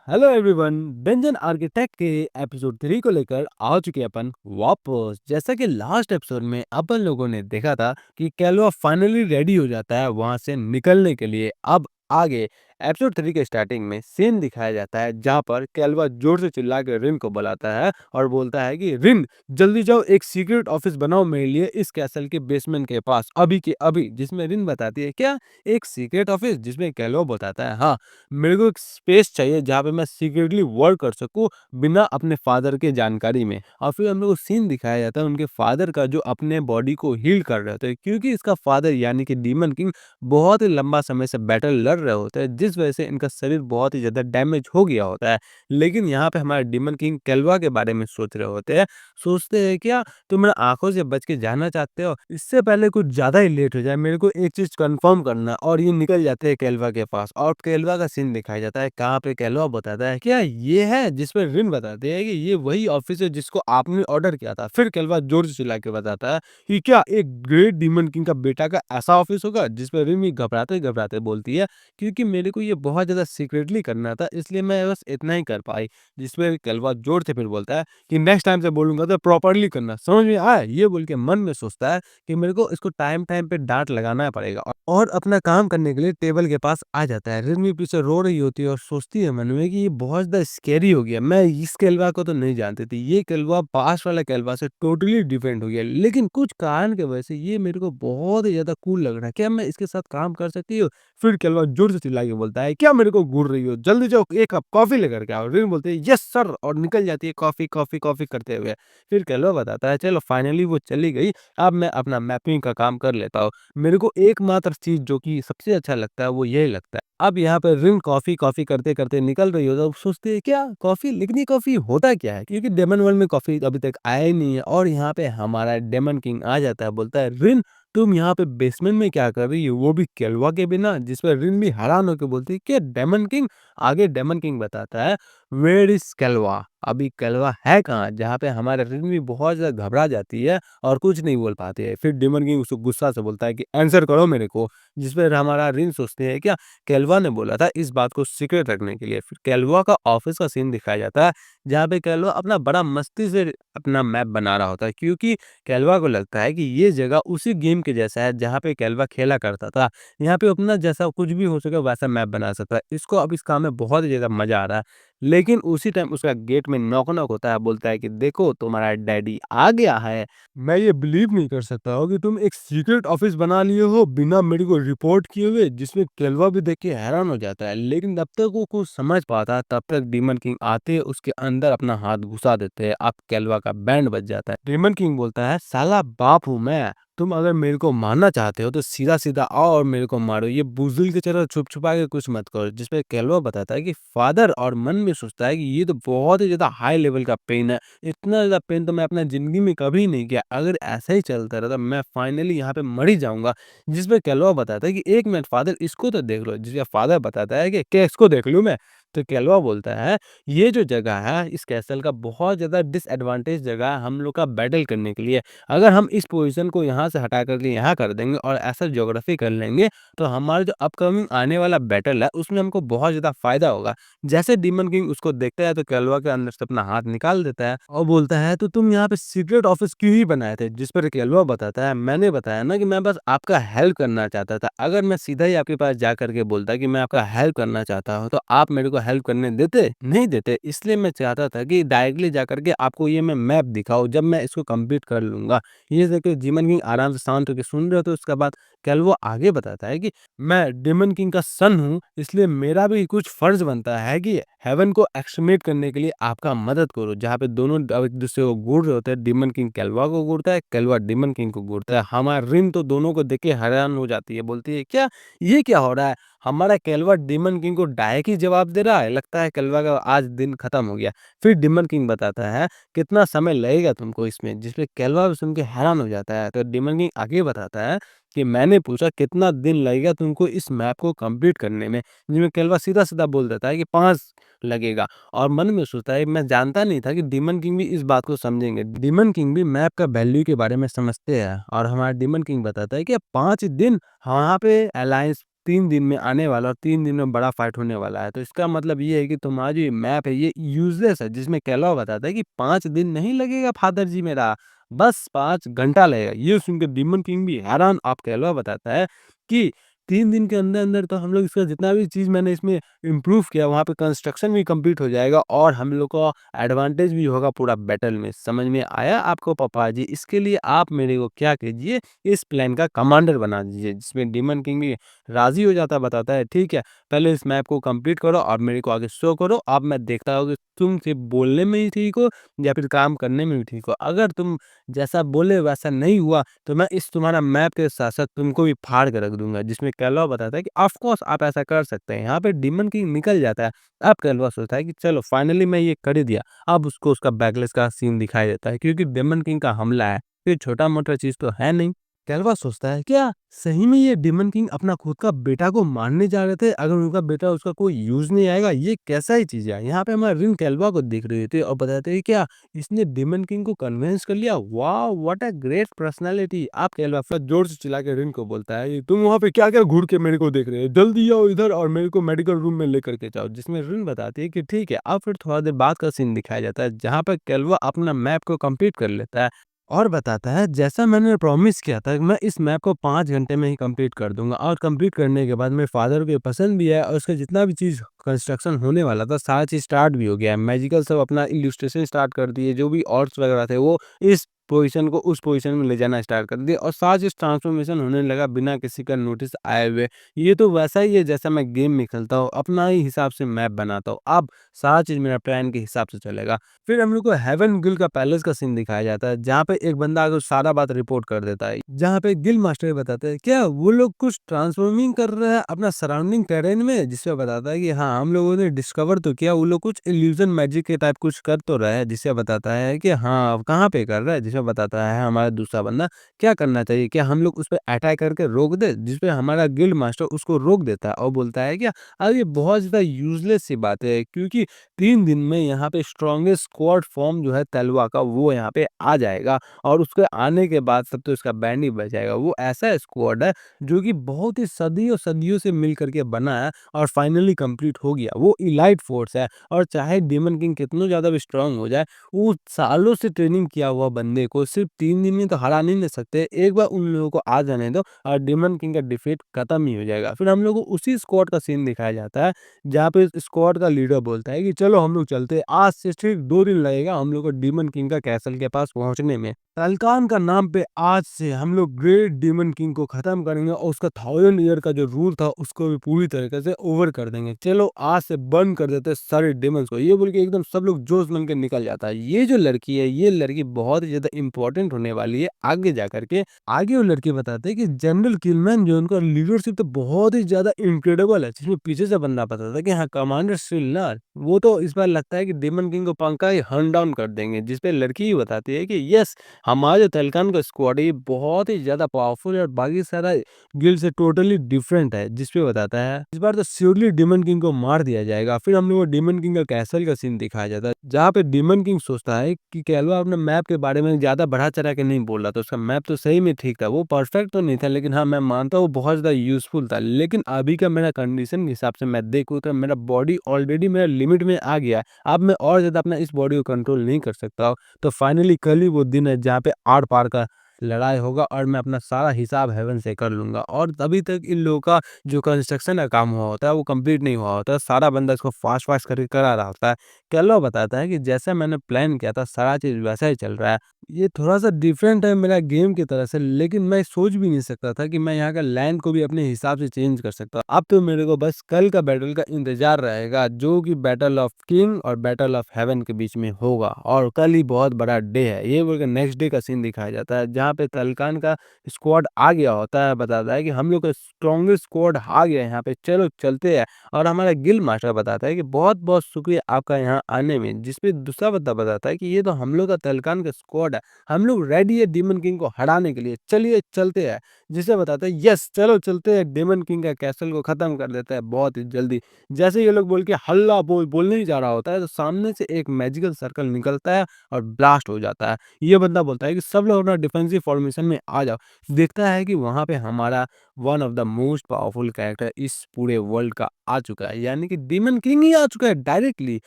हेलो एवरीवन, बेंजन आर्किटेक्ट के एपिसोड 3 को लेकर आ चुके हैं अपन वापस। जैसा कि लास्ट एपिसोड में अपन लोगों ने देखा था कि कैलवा फाइनली रेडी हो जाता है वहां से निकलने के लिए। अब आगे एपिसोड 3 के स्टार्टिंग में सीन दिखाया जाता है जहां पर कैलवा जोर से चिल्ला के रिन को बुलाता है और बोलता है कि रिन जल्दी जाओ, एक सीक्रेट ऑफिस बनाओ मेरे लिए इस कैसल के बेसमेंट के पास अभी के अभी। जिसमें रिन बताती है क्या एक सीक्रेट ऑफिस? जिसमें कैलवा बताता है हाँ मेरे को एक स्पेस चाहिए जहाँ पे मैं सीक्रेटली वर्क कर सकूँ बिना अपने फादर के जानकारी में। और फिर हम लोग को सीन दिखाया जाता है उनके फादर का जो अपने बॉडी को हील कर रहे होते हैं, क्योंकि इसका फादर यानी कि डीमन किंग बहुत ही लंबा समय से बैटल लड़ रहे होते हैं, जिस वजह से इनका शरीर बहुत ही ज्यादा डैमेज हो गया होता है। लेकिन यहाँ पे हमारे डीमन किंग केलवा के बारे में सोच रहे होते हैं। सोचते हैं क्या तुम मेरे आंखों से बच के जाना चाहते हो? इससे पहले कुछ ज्यादा ही लेट हो जाए, मेरे को एक चीज कंफर्म करना है। और ये निकल जाते हैं केलवा के पास और केलवा का सीन दिखाया जाता है कहाँ पे केलवा बताता है क्या ये है? जिसमें रिन बताते हैं कि ये वही ऑफिस है जिसको आपने ऑर्डर किया था। फिर केलवा जोर से चिल्ला के बताता है कि क्या एक ग्रेट डीमन किंग का बेटा का ऐसा ऑफिस होगा? जिसपे रिन भी घबराते घबराते बोलती है क्योंकि मेरे को ये बहुत ज्यादा सीक्रेटली करना था, इसलिए मैं बस इतना ही कर पाई। जिसपे केलवा जोर से फिर बोलता है कि नेक्स्ट टाइम से बोलूंगा तो प्रॉपरली करना, समझ में आया? ये बोल के मन में सोचता है कि मेरे को इसको टाइम टाइम पे डांट लगाना पड़ेगा और अपना काम करने के लिए टेबल के पास आ जाता है। रिन भी पीछे रो रही होती है और सोचती है मन में कि ये बहुत ज्यादा स्कैरी हो गया, मैं इस केलवा को तो नहीं जानती थी, ये केलवा पास वाला केलवा से टोटली डिफरेंट हो गया। लेकिन कुछ कारण की वजह से ये मेरे को बहुत ही ज्यादा कूल लग रहा है, क्या मैं इसके साथ काम कर सकती हूँ? फिर केलवा जोर से चिल्ला के बोलता है क्या मेरे को घूर रही हो, जल्दी जाओ एक कप कॉफी लेकर के आओ। रिन बोलते हैं यस सर और निकल जाती है कॉफी कॉफी कॉफी करते हुए। फिर केलवा बताता है चलो फाइनली वो चली गई, अब मैं अपना मैपिंग का काम कर लेता हूँ। मेरे को एकमात्र चीज जो कि सबसे अच्छा लगता है वो यही लगता है। अब यहाँ पे रिन कॉफी कॉफी करते करते निकल रही हो तो सोचते हैं क्या कॉफी, लेकिन ये कॉफी होता क्या है? क्योंकि डेमन वर्ल्ड में कॉफी अभी तक आया ही नहीं है। और यहाँ पे हमारा डेमन किंग आ जाता है, बोलता है रिन तुम यहाँ पे बेसमेंट में क्या कर रही हो, वो भी केलवा के बिना? जिस पर रिन भी हैरान होकर बोलती है कि डेमन किंग। आगे डेमन किंग बताता है, वेयर इज केलवा? अभी केलवा है कहाँ? जहाँ पे हमारे रिन भी बहुत ज़्यादा घबरा जाती है और कुछ नहीं बोल पाती है। फिर डेमन किंग उसको गुस्सा से बोलता है कि आंसर करो मेरे को। जिस पर हमारा रिन सोचते है क्या केलवा ने बोला था इस बात को सीक्रेट रखने के लिए। फिर केलवा का ऑफिस का सीन दिखाया जाता है, जहाँ पे केलवा अपना बड़ा मस्ती से अपना मैप बना रहा होता है, क्योंकि केलवा को लगता है कि ये जगह उसी गेम के जैसा है जहाँ पे केलवा खेला करता था। यहाँ पे अपना जैसा कुछ भी हो सके वैसा मैप बना सकता है। इसको अब इस काम में बहुत ही ज़्यादा मज़ा आ रहा है। लेकिन उसी टाइम उसका गेट में नॉक-नॉक होता है, बोलता है कि देखो तुम्हारा डैडी आ गया है। मैं ये बिलीव नहीं कर सकता हो कि तुम एक सीक्रेट ऑफिस बना लिए हो बिना मेरे को रिपोर्ट किए हुए, जिसमें केलवा भी देख के हैरान हो जाता है। लेकिन जब तक वो कुछ समझ पाता है तब तक डीमन किंग आते उसके अंदर अपना हाथ घुसा देते हैं। अब केलवा का बैंड बज जाता है। डीमन किंग बोलता है साला बाप हूँ मैं, तुम अगर मेरे को मारना चाहते हो तो सीधा-सीधा आओ और मेरे को मारो। ये बुज़दिल की तरह छुप-छुपा के कुछ मत करो। जिस पे केलवा बताता है कि फादर, और मन में सोचता है कि ये तो बहुत ही ज़्यादा हाई लेवल का पेन है। इतना ज़्यादा पेन तो मैं अपना ज़िंदगी में कभी नहीं किया। अगर ऐसा ही चलता रहा तो मैं फाइनली यहाँ पे मर ही जाऊँगा। जिस पे केलवा बताता है कि 1 मिनट फादर इसको तो देख लो। जिसका फादर बताता है कि क्या इसको देख लूँ मैं? तो केलवा बोलता है ये जो जगह है इस कैसल का बहुत ज़्यादा डिसएडवांटेज जगह है हम लोग का बैटल करने के लिए। अगर हम इस पोज़ीशन को यहाँ से हटा कर के यहाँ कर देंगे और ऐसा ज्योग्राफी कर लेंगे, तो हमारा जो अपकमिंग आने वाला बैटल है, उसमें हमको बहुत ज़्यादा फ़ायदा होगा। जैसे डीमन किंग उसको देखता है, तो केलवा के अंदर से अपना हाथ निकाल देता है और बोलता है, "तो तुम यहाँ पे सीक्रेट ऑफ़िस क्यों ही बनाए थे?" जिस पर केलवा बताता है, "मैंने बताया ना कि मैं बस आपका हेल्प करना चाहता था। अगर मैं सीधा ही आपके पास जा कर के बोलता कि मैं आपका हेल्प करना चाहता हूँ, तो आप मेरे को हेल्प करने देते? नहीं देते। इसलिए मैं चाहता था कि डायरेक्टली जा कर के आपको ये मैं मैप दिखाऊँ, जब मैं इसको कंप्लीट कर लूँगा।" ये देख के डेमन किंग आराम से शांत होके सुन रहे होते हैं। उसके बाद कैल्वो आगे बताता है कि मैं डेमन किंग का सन हूँ, इसलिए मेरा भी कुछ फर्ज बनता है कि हेवन को एक्सटरमिनेट करने के लिए आपका मदद करूँ। जहाँ पे दोनों अब एक दूसरे को घूर रहे होते हैं। डेमन किंग कैल्वा को घूरता है, कैल्वा डेमन किंग को घूरता है। हमारा रिन तो दोनों को देख के हैरान हो जाती है, बोलती है क्या ये क्या हो रहा है? हमारा कैल्वा डेमन किंग को डायरेक्ट ही जवाब दे रहा है। लगता है कैल्वा का आज दिन खत्म हो गया। फिर डेमन किंग बताता है कितना समय लगेगा तुमको इसमें? जिस पे केलवा भी सुन के हैरान हो जाता है। तो डेमन किंग आगे बताता है कि मैंने पूछा कितना दिन लगेगा तुमको इस मैप को कंप्लीट करने में? जिसमें केलवा सीधा-सीधा बोल देता है कि 5 लगेगा, और मन में सोचता है मैं जानता नहीं था कि डेमन किंग भी इस बात को समझेंगे। डेमन किंग भी मैप का वैल्यू के बारे में समझते हैं, और हमारा डेमन किंग बताता है कि 5 दिन वहाँ पे अलायंस 3 दिन में आने वाला, और 3 दिन में बड़ा फाइट होने वाला है। तो इसका मतलब ये है कि तुम्हारा जो ये मैप है ये यूज़लेस है। जिसमें केलवा बताता है कि 5 दिन नहीं लगेगा फादर जी मेरा, बस 5 घंटा लगेगा। ये सुन के डेमन किंग भी हैरान। अब केलवा बताता है कि 3 दिन के अंदर-अंदर तो हम लोग इसका जितना भी चीज़ मैंने इसमें इम्प्रूव किया वहाँ पे कंस्ट्रक्शन भी कंप्लीट हो जाएगा, और हम लोग को एडवांटेज भी होगा पूरा बैटल में। समझ में आया आपको पापा जी? इसके लिए आप मेरे को क्या कीजिए, इस प्लान का कमांडर बना दीजिए। जिसमें डेमन किंग भी राज़ी हो जाता है, बताता है ठीक है, पहले इस मैप को कंप्लीट करो और मेरे को आगे शो करो। अब मैं देखता हूँ कि तुम सिर्फ़ बोलने में ही ठीक हो या फिर काम करने में भी ठीक हो। अगर तुम जैसा बोले वैसा नहीं हुआ तो मैं इस तुम्हारा मैप के साथ-साथ तुमको भी फाड़ के रख दूँगा। जिसमें कैलवा बताता है कि ऑफ़ कोर्स आप ऐसा कर सकते हैं। यहाँ पे डेमन किंग निकल जाता है। अब कैलवा सोचता है कि चलो फाइनली मैं ये कर ही दिया। अब उसको उसका बैकलेस का सीन दिखाई देता है, क्योंकि डेमन किंग का हमला है। ये छोटा-मोटा चीज़ तो है नहीं। कैलवा सोचता है क्या सही में ये डेमन किंग अपना खुद का बेटा को मारने जा रहे थे? अगर उनका बेटा उसका कोई यूज़ नहीं आएगा, ये कैसा ही चीज़ है? यहाँ पे हमारा रिन कैलवा को देख रही थी और बताते हैं क्या इसने डेमन किंग को कन्विंस कर लिया। Wow! What a great personality! आप कैलवा फिर जोर से चिल्ला के रिन को बोलता है, तुम वहाँ पे क्या-क्या घूर के मेरे को देख रहे हो? जल्दी आओ इधर और मेरे को मेडिकल रूम में लेकर के जाओ। जिसमें रिन बताती है कि ठीक है। अब फिर थोड़ा देर बाद का सीन दिखाया जाता है, जहाँ पे कैलवा अपना मैप को कंप्लीट कर लेता है और बताता है जैसा मैंने प्रॉमिस किया था मैं इस मैप को 5 घंटे में ही कंप्लीट कर दूँगा, और कंप्लीट करने के बाद मेरे फादर को ये पसंद भी है, और उसका जितना भी चीज़ कंस्ट्रक्शन होने वाला था सारा चीज़ स्टार्ट भी हो गया है। मैजिकल सब अपना इलस्ट्रेशन स्टार्ट कर दिए, जो भी ऑर्क्स वगैरह थे वो इस पोज़ीशन को उस पोज़ीशन में ले जाना स्टार्ट कर दिए, और सारा चीज़ ट्रांसफ़ॉर्मेशन होने लगा बिना किसी का नोटिस आए हुए। ये तो वैसा ही है जैसा मैं गेम में खेलता हूँ, अपना ही हिसाब से मैप बनाता हूँ। अब सारा चीज़ मेरा प्लान के हिसाब से चलेगा। फिर हम लोग को हेवन गिल का पैलेस का सीन दिखाया जाता है, जहाँ पे एक बंदा आके सारा बात रिपोर्ट कर देता है। जहाँ पे गिल मास्टर बताते हैं क्या वो लोग कुछ ट्रांसफॉर्मिंग कर रहे हैं अपना सराउंडिंग टेरेन में, जिससे बताता है कि हाँ हम लोगों ने डिस्कवर तो किया वो लोग कुछ इल्यूजन मैजिक के टाइप कुछ कर तो रहे हैं, जिससे बताता है कि हाँ कहाँ पे कर रहा है। जिसमें बताता है हमारा दूसरा बंदा क्या करना चाहिए, क्या हम लोग उस पे अटैक करके रोक दें? जिस पे हमारा गिल्ड मास्टर उसको रोक देता है और बोलता है क्या, अरे ये बहुत ज़्यादा यूज़लेस सी बात है, क्योंकि 3 दिन में यहाँ पे स्ट्रॉन्गेस्ट स्क्वाड फॉर्म जो है तलवा का वो यहाँ पे आ जाएगा और उसके आने के बाद सब तो इसका बैंड ही बच जाएगा। वो ऐसा स्क्वाड है जो कि बहुत ही सदियों से मिल कर के बना है और फाइनली कंप्लीट हो गया। वो इलाइट फोर्स है और चाहे डीमन किंग कितना ज़्यादा भी स्ट्रांग हो जाए, वो सालों से ट्रेनिंग किया हुआ बंदे को सिर्फ 3 दिन में तो हरा नहीं सकते। एक बार उन लोगों को आ जाने दो और डीमन किंग का डिफीट खत्म ही हो जाएगा। फिर हम लोग को उसी स्क्वाड का सीन दिखाया जाता है, जहाँ पे स्क्वाड का लीडर बोलता है कि चलो हम लोग चलते हैं, आज से सिर्फ 2 दिन लगेगा हम लोग को डीमन किंग का कैसल के पास पहुँचने में। तलकान का नाम पे आज से हम लोग ग्रेट डीमन किंग को खत्म करेंगे और उसका 1000 ईयर का जो रूल था उसको भी पूरी तरीके से ओवर कर देंगे। चलो आज से बंद कर देते हैं सारे डेमन्स को। ये बोल के एकदम सब लोग जोश बन के निकल जाता है। ये जो लड़की है, ये लड़की बहुत ही ज्यादा इंपॉर्टेंट होने वाली है आगे जा करके। आगे वो लड़की बताते हैं कि जनरल किलमैन जो उनका लीडरशिप तो बहुत ही ज्यादा इनक्रेडिबल है, जिसमें पीछे से बंदा बताता है कि हाँ कमांडर श्रीलर वो तो इस बार लगता है कि डेमन किंग को पंखा ही हन डाउन कर देंगे। जिसपे लड़की ही बताती है कि यस, हमारा जो तहलकान का स्क्वाड है ये बहुत ही ज़्यादा पावरफुल है और बाकी सारा गिल्ड से टोटली डिफरेंट है। जिस पे बताता है इस बार तो श्योरली डेमन किंग को मार दिया जाएगा। फिर हम लोग को डेमन किंग का कैसल का सीन दिखाया जाता है, जहाँ पे डेमन किंग सोचता है कि कैलवा अपने मैप के बारे में ज़्यादा बढ़ा चढ़ा के नहीं बोल रहा था। उसका मैप तो सही में ठीक था, वो परफेक्ट तो नहीं था, लेकिन हाँ मैं मानता हूँ वो बहुत ज़्यादा यूजफुल था। लेकिन अभी का मेरा कंडीशन के हिसाब से मैं देखूँ तो मेरा बॉडी ऑलरेडी मेरा लिमिट में आ गया है। अब मैं और ज़्यादा अपना इस बॉडी को कंट्रोल नहीं कर सकता। तो फाइनली कल ही वो दिन है जहाँ पे आर पार का लड़ाई होगा और मैं अपना सारा हिसाब हेवन से कर लूंगा। और तभी तक इन लोगों का जो कंस्ट्रक्शन का काम हुआ होता है वो कंप्लीट नहीं हुआ होता है। सारा बंदा इसको फास्ट फास्ट करके करा रहा होता है। कैलो बताता है कि जैसा मैंने प्लान किया था सारा चीज वैसा ही चल रहा है। ये थोड़ा सा डिफरेंट है मेरा गेम की तरह से, लेकिन मैं सोच भी नहीं सकता था कि मैं यहाँ का लैंड को भी अपने हिसाब से चेंज कर सकता हूँ। अब तो मेरे को बस कल का बैटल का इंतजार रहेगा, जो कि बैटल ऑफ किंग और बैटल ऑफ हेवन के बीच में होगा। और कल ही बहुत बड़ा डे है, ये बोल के नेक्स्ट डे का सीन दिखाया जाता है, जहाँ पे तलकान का स्क्वाड आ गया होता है। बताता है कि हम लोग का स्ट्रॉन्गेस्ट स्क्वाड आ गया है यहाँ पे, चलो चलते हैं। और हमारा गिल्ड मास्टर बताता है कि बहुत बहुत शुक्रिया आपका यहाँ आने में। जिसपे दूसरा बंदा बताता है कि ये तो हम लोग का तलकान का स्क्वाड है, हम लोग रेडी है डेमन किंग को हराने के लिए, चलिए चलते हैं। जिसे बताता है यस चलो चलते हैं, डेमन किंग का कैसल को खत्म कर देता है बहुत ही जल्दी। जैसे ये लोग बोल के हल्ला बोलने ही जा रहा होता है, तो सामने से एक मैजिकल सर्कल निकलता है और ब्लास्ट हो जाता है। ये बंदा बोलता है कि सब लोग अपना डिफेंसिव फॉर्मेशन में आ जाओ। देखता है कि वहां पे हमारा one of the most powerful character इस पूरे वर्ल्ड का आ चुका है, यानी कि डेमन किंग ही आ चुका है डायरेक्टली।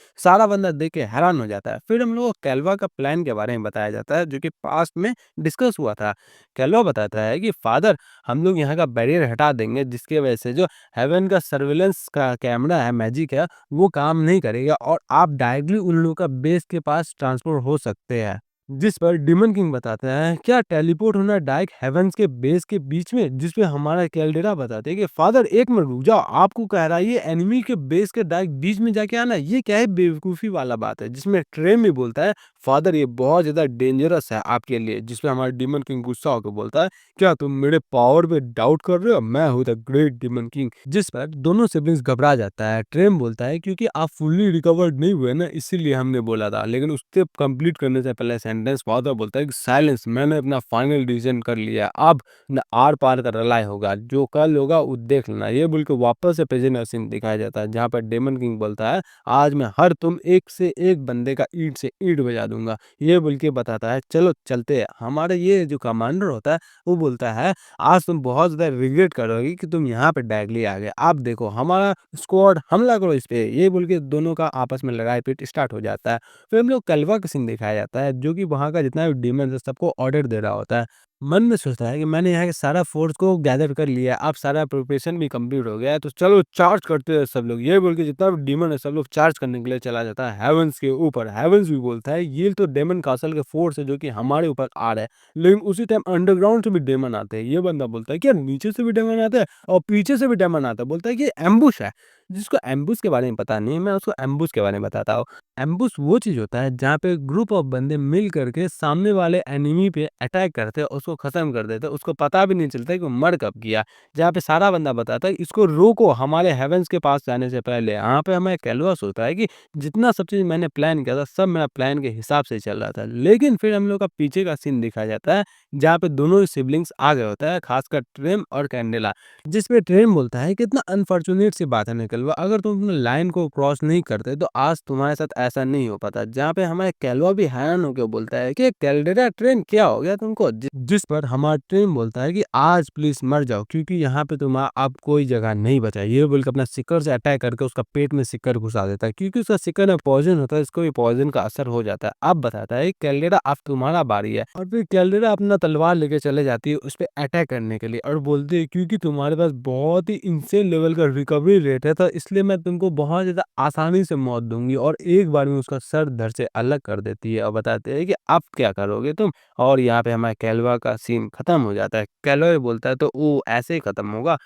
सारा बंदा देख के हैरान हो जाता है। फिर हम लोग को कैलवा का प्लान के बारे में बताया जाता है, जो कि पास्ट में डिस्कस हुआ था। कैलवा बताता है कि फादर हम लोग यहाँ का बैरियर हटा देंगे, जिसकी वजह से जो हेवन का सर्विलेंस का कैमरा है, मैजिक है, वो काम नहीं करेगा और आप डायरेक्टली उन लोगों का बेस के पास ट्रांसफर हो सकते हैं। जिस पर डिमन किंग बताते हैं क्या टेलीपोर्ट होना डायरेक्ट हेवंस के बेस के बीच में। जिस पे हमारा कैल्डेरा बताते हैं कि फादर एक मिनट रुक जाओ, आपको कह रहा है ये एनिमी के बेस के डायरेक्ट बीच में जाके आना, ये क्या है बेवकूफी वाला बात है। जिसमें ट्रेन भी बोलता है फादर ये बहुत ज्यादा डेंजरस है आपके लिए। जिसपे हमारा डिमन किंग गुस्सा होकर बोलता है क्या तुम मेरे पावर पे डाउट कर रहे हो, मैं हूँ द ग्रेट डिमन किंग। जिस पर दोनों सिबलिंग्स घबरा जाता है। ट्रेन बोलता है क्योंकि आप फुल्ली रिकवर्ड नहीं हुए ना, इसीलिए हमने बोला था। लेकिन उससे कंप्लीट करने से पहले सेंटेंस फादर बोलता है कि साइलेंस, मैंने अपना फाइनल डिसीजन कर लिया, अब न आर पार का लड़ाई होगा, जो कल होगा वो देख लेना। ये बोल के वापस से प्रेजेंट सीन दिखाया जाता है, जहाँ पर डेमन किंग बोलता है आज मैं हर तुम एक से एक बंदे का ईंट से ईंट बजा दूंगा। ये बोल के बताता है चलो चलते हैं। हमारा ये जो कमांडर होता है वो बोलता है आज तुम बहुत ज्यादा रिग्रेट करोगे कि तुम यहाँ पे डायरेक्टली आ गए, आप देखो हमारा स्क्वाड हमला करो इस पे। ये बोल के दोनों का आपस में लड़ाई पीट स्टार्ट हो जाता है। फिर हम लोग कलवा का सीन दिखाया जाता है, जो कि वहाँ का जितना भी डीमन है सबको ऑर्डर दे रहा होता है। मन में सोचता है कि मैंने यहाँ के सारा फोर्स को गैदर कर लिया है, अब सारा प्रिपरेशन भी कंप्लीट हो गया है, तो चलो चार्ज करते हैं सब लोग। ये बोल के जितना भी डीमन है सब लोग चार्ज करने के लिए चला जाता है हेवंस के ऊपर। हेवंस भी बोलता है ये तो डेमन कासल के फोर्स है जो कि हमारे ऊपर आ रहा है, लेकिन उसी टाइम अंडरग्राउंड से भी डेमन आते हैं। ये बंदा बोलता है कि यार नीचे से भी डेमन आता है और पीछे से भी डेमन आता है। बोलता है कि एम्बुश है। जिसको एम्बुश के बारे में पता नहीं, मैं उसको एम्बुश के बारे में बताता हूँ। एम्बुश वो चीज होता है जहाँ पे ग्रुप ऑफ बंदे मिल करके सामने वाले एनिमी पे अटैक करते हैं, उसको खत्म कर देता है, उसको पता भी नहीं चलता कि वो मर कब गया। जहाँ पे सारा बंदा बताता है इसको रोको हमारे हेवेंस के पास जाने से पहले। यहाँ पे हमें कैलवा सोचता है कि जितना सब चीज़ मैंने प्लान किया था सब मेरा प्लान के हिसाब से चल रहा था। लेकिन फिर हम लोग का पीछे का सीन दिखाया जाता है जहाँ पे दोनों सिबलिंग्स आ गए होता है, खासकर ट्रेम और कैंडेला। जिस पे ट्रेम बोलता है कितना अनफॉर्चुनेट सी बात है निकलवा, अगर तुम अपने लाइन को क्रॉस नहीं करते तो आज तुम्हारे साथ ऐसा नहीं हो पाता। जहाँ पे हमारे कैलवा भी हैरान होकर बोलता है कि कैल्डेरा ट्रेन क्या हो गया तुमको, जिस पर हमारा ट्रेन बोलता है कि आज प्लीज मर जाओ क्योंकि यहाँ पे तुम्हारा अब कोई जगह नहीं बचा। ये बोल के अपना सिक्कर से अटैक करके उसका पेट में सिक्कर घुसा देता है क्योंकि उसका सिक्कर में पॉइजन होता है, इसको भी पॉइजन का असर हो जाता है। अब बताता है कैल्डेरा अब तुम्हारा बारी है और फिर कैल्डेरा अपना तलवार लेके चले जाती है उस पर अटैक करने के लिए और बोलती है क्योंकि तुम्हारे पास बहुत ही इंसेन लेवल का रिकवरी रेट है तो इसलिए मैं तुमको बहुत ज्यादा आसानी से मौत दूंगी और एक बार में उसका सर धड़ से अलग कर देती है और बताते हैं कि अब क्या करोगे तुम। और यहाँ पे हमारे कैलवा का सीन खत्म हो जाता है। कैलवा भी बोलता है तो वो ऐसे ही खत्म होगा।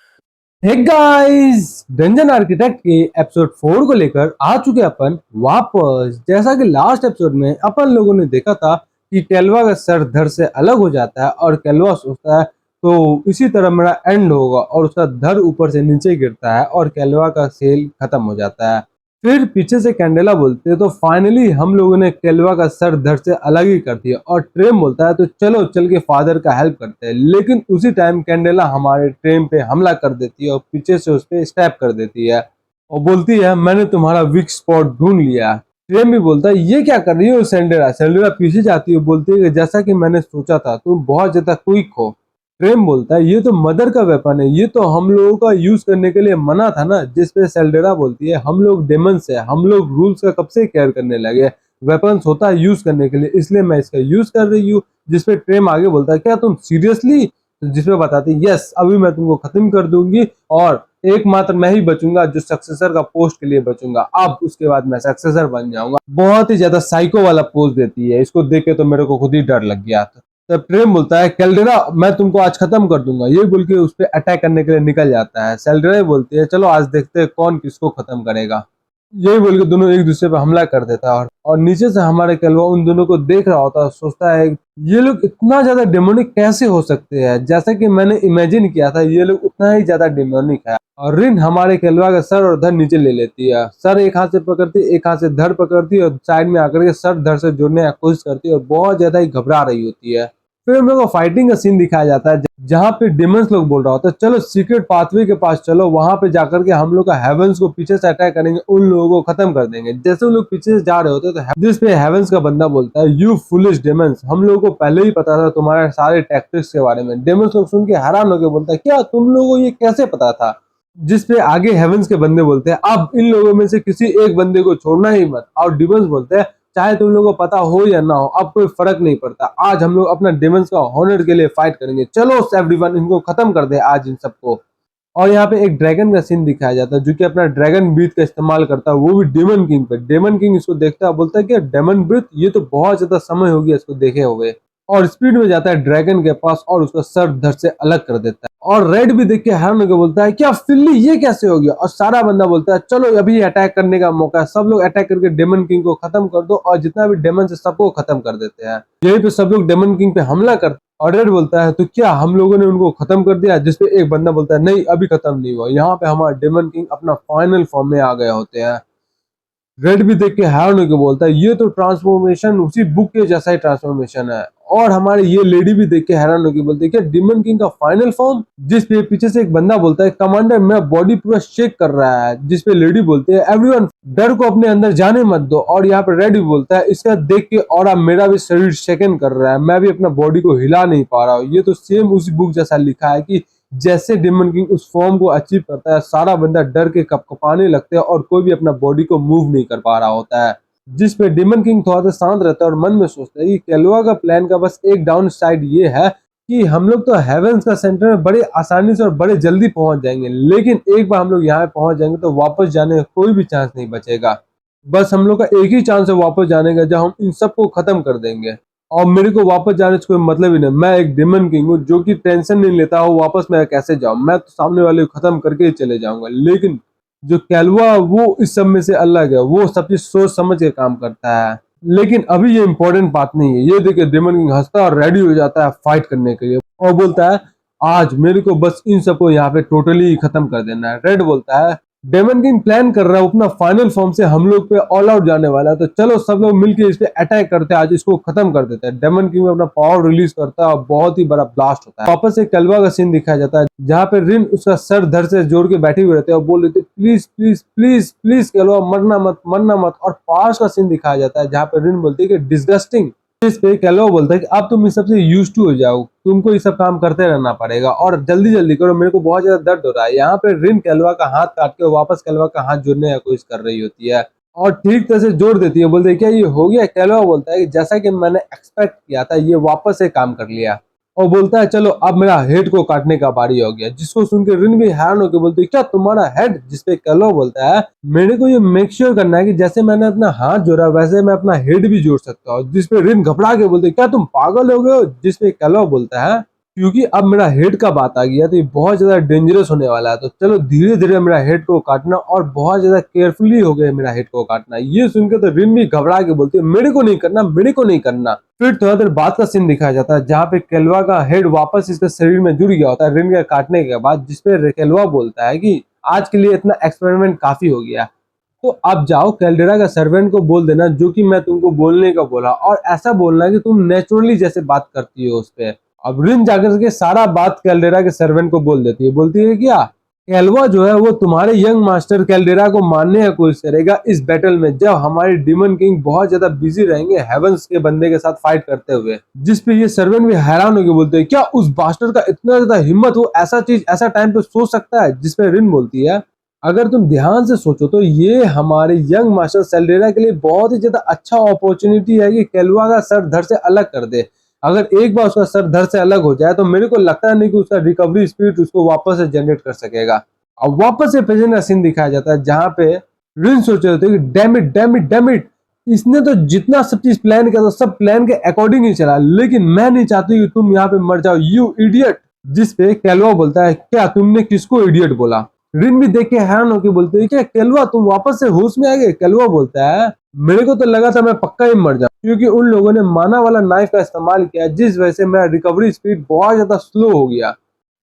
हे गाइस, डंजन आर्किटेक्ट के एपिसोड 4 को लेकर आ चुके अपन वापस। जैसा कि लास्ट एपिसोड में अपन लोगों ने देखा था कि कैलवा का सर धड़ से अलग हो जाता है और कैलवा सोचता है तो इसी तरह मेरा एंड होगा और उसका धड़ ऊपर से नीचे गिरता है और कैलवा का सेल खत्म हो जाता है। फिर पीछे से कैंडेला बोलते हैं तो फाइनली हम लोगों ने कैलवा का सर धड़ से अलग ही कर दिया और ट्रेम बोलता है तो चलो चल के फादर का हेल्प करते हैं। लेकिन उसी टाइम कैंडेला हमारे ट्रेम पे हमला कर देती है और पीछे से उस पर स्टैप कर देती है और बोलती है मैंने तुम्हारा वीक स्पॉट ढूंढ लिया। ट्रेम भी बोलता है ये क्या कर रही हो सेंडेरा। सेंडेरा पीछे जाती है, बोलती है कि जैसा कि मैंने सोचा था तुम बहुत ज्यादा क्विक हो। ट्रेम बोलता है ये तो मदर का वेपन है, ये तो हम लोगों का यूज करने के लिए मना था ना। जिस पे सेल्डेरा बोलती है हम लोग डेमंस है, हम लोग रूल्स का कब से केयर करने लगे, वेपन्स होता है यूज करने के लिए इसलिए मैं इसका यूज कर रही हूँ। जिस पे ट्रेम आगे बोलता है क्या तुम सीरियसली, जिसपे बताती है यस अभी मैं तुमको खत्म कर दूंगी और एकमात्र मैं ही बचूंगा जो सक्सेसर का पोस्ट के लिए बचूंगा, अब उसके बाद मैं सक्सेसर बन जाऊंगा। बहुत ही ज्यादा साइको वाला पोस्ट देती है, इसको देख के तो मेरे को खुद ही डर लग गया था। तब ट्रेम बोलता है कैल्डेरा मैं तुमको आज खत्म कर दूंगा, ये बोल के उस पर अटैक करने के लिए निकल जाता है। सेल्डेरा बोलती है चलो आज देखते हैं कौन किसको खत्म करेगा, यही बोल के दोनों एक दूसरे पर हमला कर देता है। और नीचे से हमारे कैलवा उन दोनों को देख रहा होता है, सोचता है ये लोग इतना ज्यादा डेमोनिक कैसे हो सकते हैं, जैसा कि मैंने इमेजिन किया था ये लोग उतना ही ज्यादा डेमोनिक है। और रिन हमारे कैलवा का सर और धड़ नीचे ले लेती है, सर एक हाथ से पकड़ती है एक हाथ से धड़ पकड़ती है और साइड में आकर के सर धड़ से जोड़ने की कोशिश करती है और बहुत ज्यादा ही घबरा रही होती है। फिर हम लोग को फाइटिंग का सीन दिखाया जाता है जहाँ पे डिमंस लोग बोल रहा होता है चलो सीक्रेट पाथवे के पास चलो, वहां पे जाकर के हम लोग का हेवेंस को पीछे से अटैक करेंगे, उन लोगों को खत्म कर देंगे। जैसे उन लोग पीछे से जा रहे होते हैं तो जिस पे हेवेंस का बंदा बोलता है यू फुलिश डिमंस, हम लोगों को पहले ही पता था तुम्हारे सारे टैक्टिक्स के बारे में। डिमंस लोग सुन के हैरान होकर बोलता है क्या तुम लोगों को ये कैसे पता था। जिस पे आगे हेवेंस के बंदे बोलते हैं अब इन लोगों में से किसी एक बंदे को छोड़ना ही मत। और डिमंस बोलते हैं चाहे तुम लोगों को पता हो या ना हो अब कोई फर्क नहीं पड़ता, आज हम लोग अपना डेमंस का हॉनर के लिए फाइट करेंगे, चलो एवरीवन इनको खत्म कर दे आज इन सबको। और यहाँ पे एक ड्रैगन का सीन दिखाया जाता है जो कि अपना ड्रैगन ब्रीथ का इस्तेमाल करता है, वो भी डेमन किंग पे। डेमन किंग इसको देखता है, बोलता है कि डेमन ब्रीथ ये तो बहुत ज्यादा समय हो गया इसको देखे हुए, और स्पीड में जाता है ड्रैगन के पास और उसका सर धड़ से अलग कर देता है। और रेड भी देख के हैरान होकर बोलता है क्या फिल्ली ये कैसे हो गया। और सारा बंदा बोलता है चलो अभी अटैक करने का मौका है, सब लोग अटैक करके डेमन किंग को खत्म कर दो और जितना भी डेमन है सबको खत्म कर देते हैं। यही पे सब लोग डेमन किंग पे हमला करते हैं और रेड बोलता है तो क्या हम लोगों ने उनको खत्म कर दिया। जिसपे एक बंदा बोलता है नहीं अभी खत्म नहीं हुआ, यहाँ पे हमारा डेमन किंग अपना फाइनल फॉर्म में आ गए होते हैं। रेड भी देख के हैरान होकर बोलता है ये तो ट्रांसफॉर्मेशन उसी बुक के जैसा ही ट्रांसफॉर्मेशन है। और हमारे ये लेडी भी देख के हैरान होकर बोलती है क्या डेमन किंग का फाइनल फॉर्म। जिस पे पीछे से एक बंदा बोलता है कमांडर मेरा बॉडी पूरा शेक कर रहा है। जिस पे लेडी बोलती है एवरीवन डर को अपने अंदर जाने मत दो। और यहाँ पे रेड भी बोलता है इसका देख के और मेरा भी शरीर शेकन कर रहा है, मैं भी अपना बॉडी को हिला नहीं पा रहा हूँ। ये तो सेम उसी बुक जैसा लिखा है कि जैसे डेमन किंग उस फॉर्म को अचीव करता है सारा बंदा डर के कपकपाने लगते हैं और कोई भी अपना बॉडी को मूव नहीं कर पा रहा होता है। जिस पे डेमन किंग थोड़ा सा शांत रहता है और मन में सोचता है कि कैलवा का प्लान का बस एक डाउन साइड ये है कि हम लोग तो हेवेंस का सेंटर में बड़े आसानी से और बड़े जल्दी पहुंच जाएंगे, लेकिन एक बार हम लोग यहाँ पहुंच जाएंगे तो वापस जाने का कोई भी चांस नहीं बचेगा। बस हम लोग का एक ही चांस है वापस जाने का जब हम इन सबको खत्म कर देंगे। और मेरे को वापस जाने से कोई मतलब ही नहीं, मैं एक डेमन किंग हूँ जो कि टेंशन नहीं लेता हूँ वापस मैं कैसे जाऊँ, मैं तो सामने वाले को खत्म करके ही चले जाऊंगा। लेकिन जो कैलवा वो इस सब में से अलग है, वो सब चीज सोच समझ के काम करता है। लेकिन अभी ये इंपॉर्टेंट बात नहीं है। ये देखिए डेमन किंग हंसता और रेडी हो जाता है फाइट करने के लिए। और बोलता है आज मेरे को बस इन सबको यहाँ पे टोटली खत्म कर देना है। रेड बोलता है डेमन किंग प्लान कर रहा है अपना फाइनल फॉर्म से हम लोग पे ऑल आउट जाने वाला है, तो चलो सब लोग मिलके इस पे अटैक करते हैं, आज इसको खत्म कर देते हैं। डेमन किंग अपना पावर रिलीज करता है और बहुत ही बड़ा ब्लास्ट होता है। वापस से कलवा का सीन दिखाया जाता है जहाँ पे रिन उसका सर धड़ से जोड़ के बैठे हुए रहते हैं और बोल रहे थे प्लीज प्लीज प्लीज प्लीज कलवा मरना मत मरना मत। और पास का सीन दिखाया जाता है जहाँ पे रिन बोलती है कि डिस्गस्टिंग। इस पे कैलो बोलता है कि अब तुम इस सबसे यूज टू हो जाओ, तुमको ये सब काम करते रहना पड़ेगा और जल्दी जल्दी करो, मेरे को बहुत ज्यादा दर्द हो रहा है। यहाँ पे रिन कैलवा का हाथ काट के वापस कैलवा का हाथ जोड़ने की कोशिश कर रही होती है और ठीक तरह से जोड़ देती है। बोलते है क्या ये हो गया? कैलवा बोलता है कि जैसा कि मैंने एक्सपेक्ट किया था ये वापस से काम कर लिया और बोलता है चलो अब मेरा हेड को काटने का बारी हो गया। जिसको सुन के रिन भी हैरान होकर बोलती है क्या तुम्हारा हेड? जिसपे कैलो बोलता है मेरे को ये मेक श्योर करना है कि जैसे मैंने अपना हाथ जोड़ा वैसे मैं अपना हेड भी जोड़ सकता हूँ। जिसपे रिन घबरा के बोलते क्या तुम पागल हो गए हो? जिसपे कैलो बोलता है क्योंकि अब मेरा हेड का बात आ गया तो ये बहुत ज्यादा डेंजरस होने वाला है, तो चलो धीरे धीरे मेरा हेड को काटना और बहुत ज्यादा केयरफुली हो गया मेरा हेड को काटना। ये सुनकर तो रिन भी घबरा के बोलती है मेरे को नहीं करना, मेरे को नहीं करना। फिर थोड़ा देर बाद का सीन दिखाया जाता है जहाँ पे केलवा का हेड वापस इसके शरीर में जुड़ गया होता है रिन के काटने के बाद। जिसपे केलवा बोलता है कि आज के लिए इतना एक्सपेरिमेंट काफी हो गया, तो अब जाओ कैल्डेरा का सर्वेंट को बोल देना जो कि मैं तुमको बोलने का बोला, और ऐसा बोलना कि तुम नेचुरली जैसे बात करती हो उस पे। अब रिन जाकर के सारा बात कैल्डेरा के सर्वेंट को बोल देती है। बोलती है क्या कैल्वा जो है वो तुम्हारे यंग मास्टर कैल्डेरा को मारने की कोशिश करेगा इस बैटल में जब हमारे डीमन किंग बहुत ज्यादा बिजी रहेंगे हेवंस के बंदे के साथ फाइट करते हुए। जिसपे ये सर्वेंट भी हैरान होकर बोलते हैं क्या उस बास्टर का इतना ज्यादा हिम्मत, वो ऐसा चीज ऐसा टाइम पे सोच सकता है? जिसपे रिन बोलती है अगर तुम ध्यान से सोचो तो ये हमारे यंग मास्टर सेल्डेरा के लिए बहुत ही ज्यादा अच्छा अपॉर्चुनिटी है कि कैल्वा का सर धड़ से अलग कर दे। अगर एक बार उसका सर धड़ से अलग हो जाए तो मेरे को लगता नहीं कि उसका रिकवरी स्पीड उसको वापस से जनरेट कर सकेगा। अब वापस से प्रेजेंट का सीन दिखाया जाता है जहां पे रिन सोच रहे थे कि damn it damn it damn it, इसने तो जितना सब चीज प्लान किया था सब प्लान के अकॉर्डिंग ही चला, लेकिन मैं नहीं चाहती कि तुम यहाँ पे मर जाओ यू इडियट। जिसपे कैल्वा बोलता है क्या तुमने किसको इडियट बोला? रिन भी देख के हैरान होकर बोलते हैं क्या कैल्वा तुम वापस से होश में आ गए? कैल्वा बोलता है मेरे को तो लगा था मैं पक्का ही मर जाऊं क्योंकि उन लोगों ने माना वाला नाइफ का इस्तेमाल किया जिस वजह से मेरा रिकवरी स्पीड बहुत ज्यादा स्लो हो गया,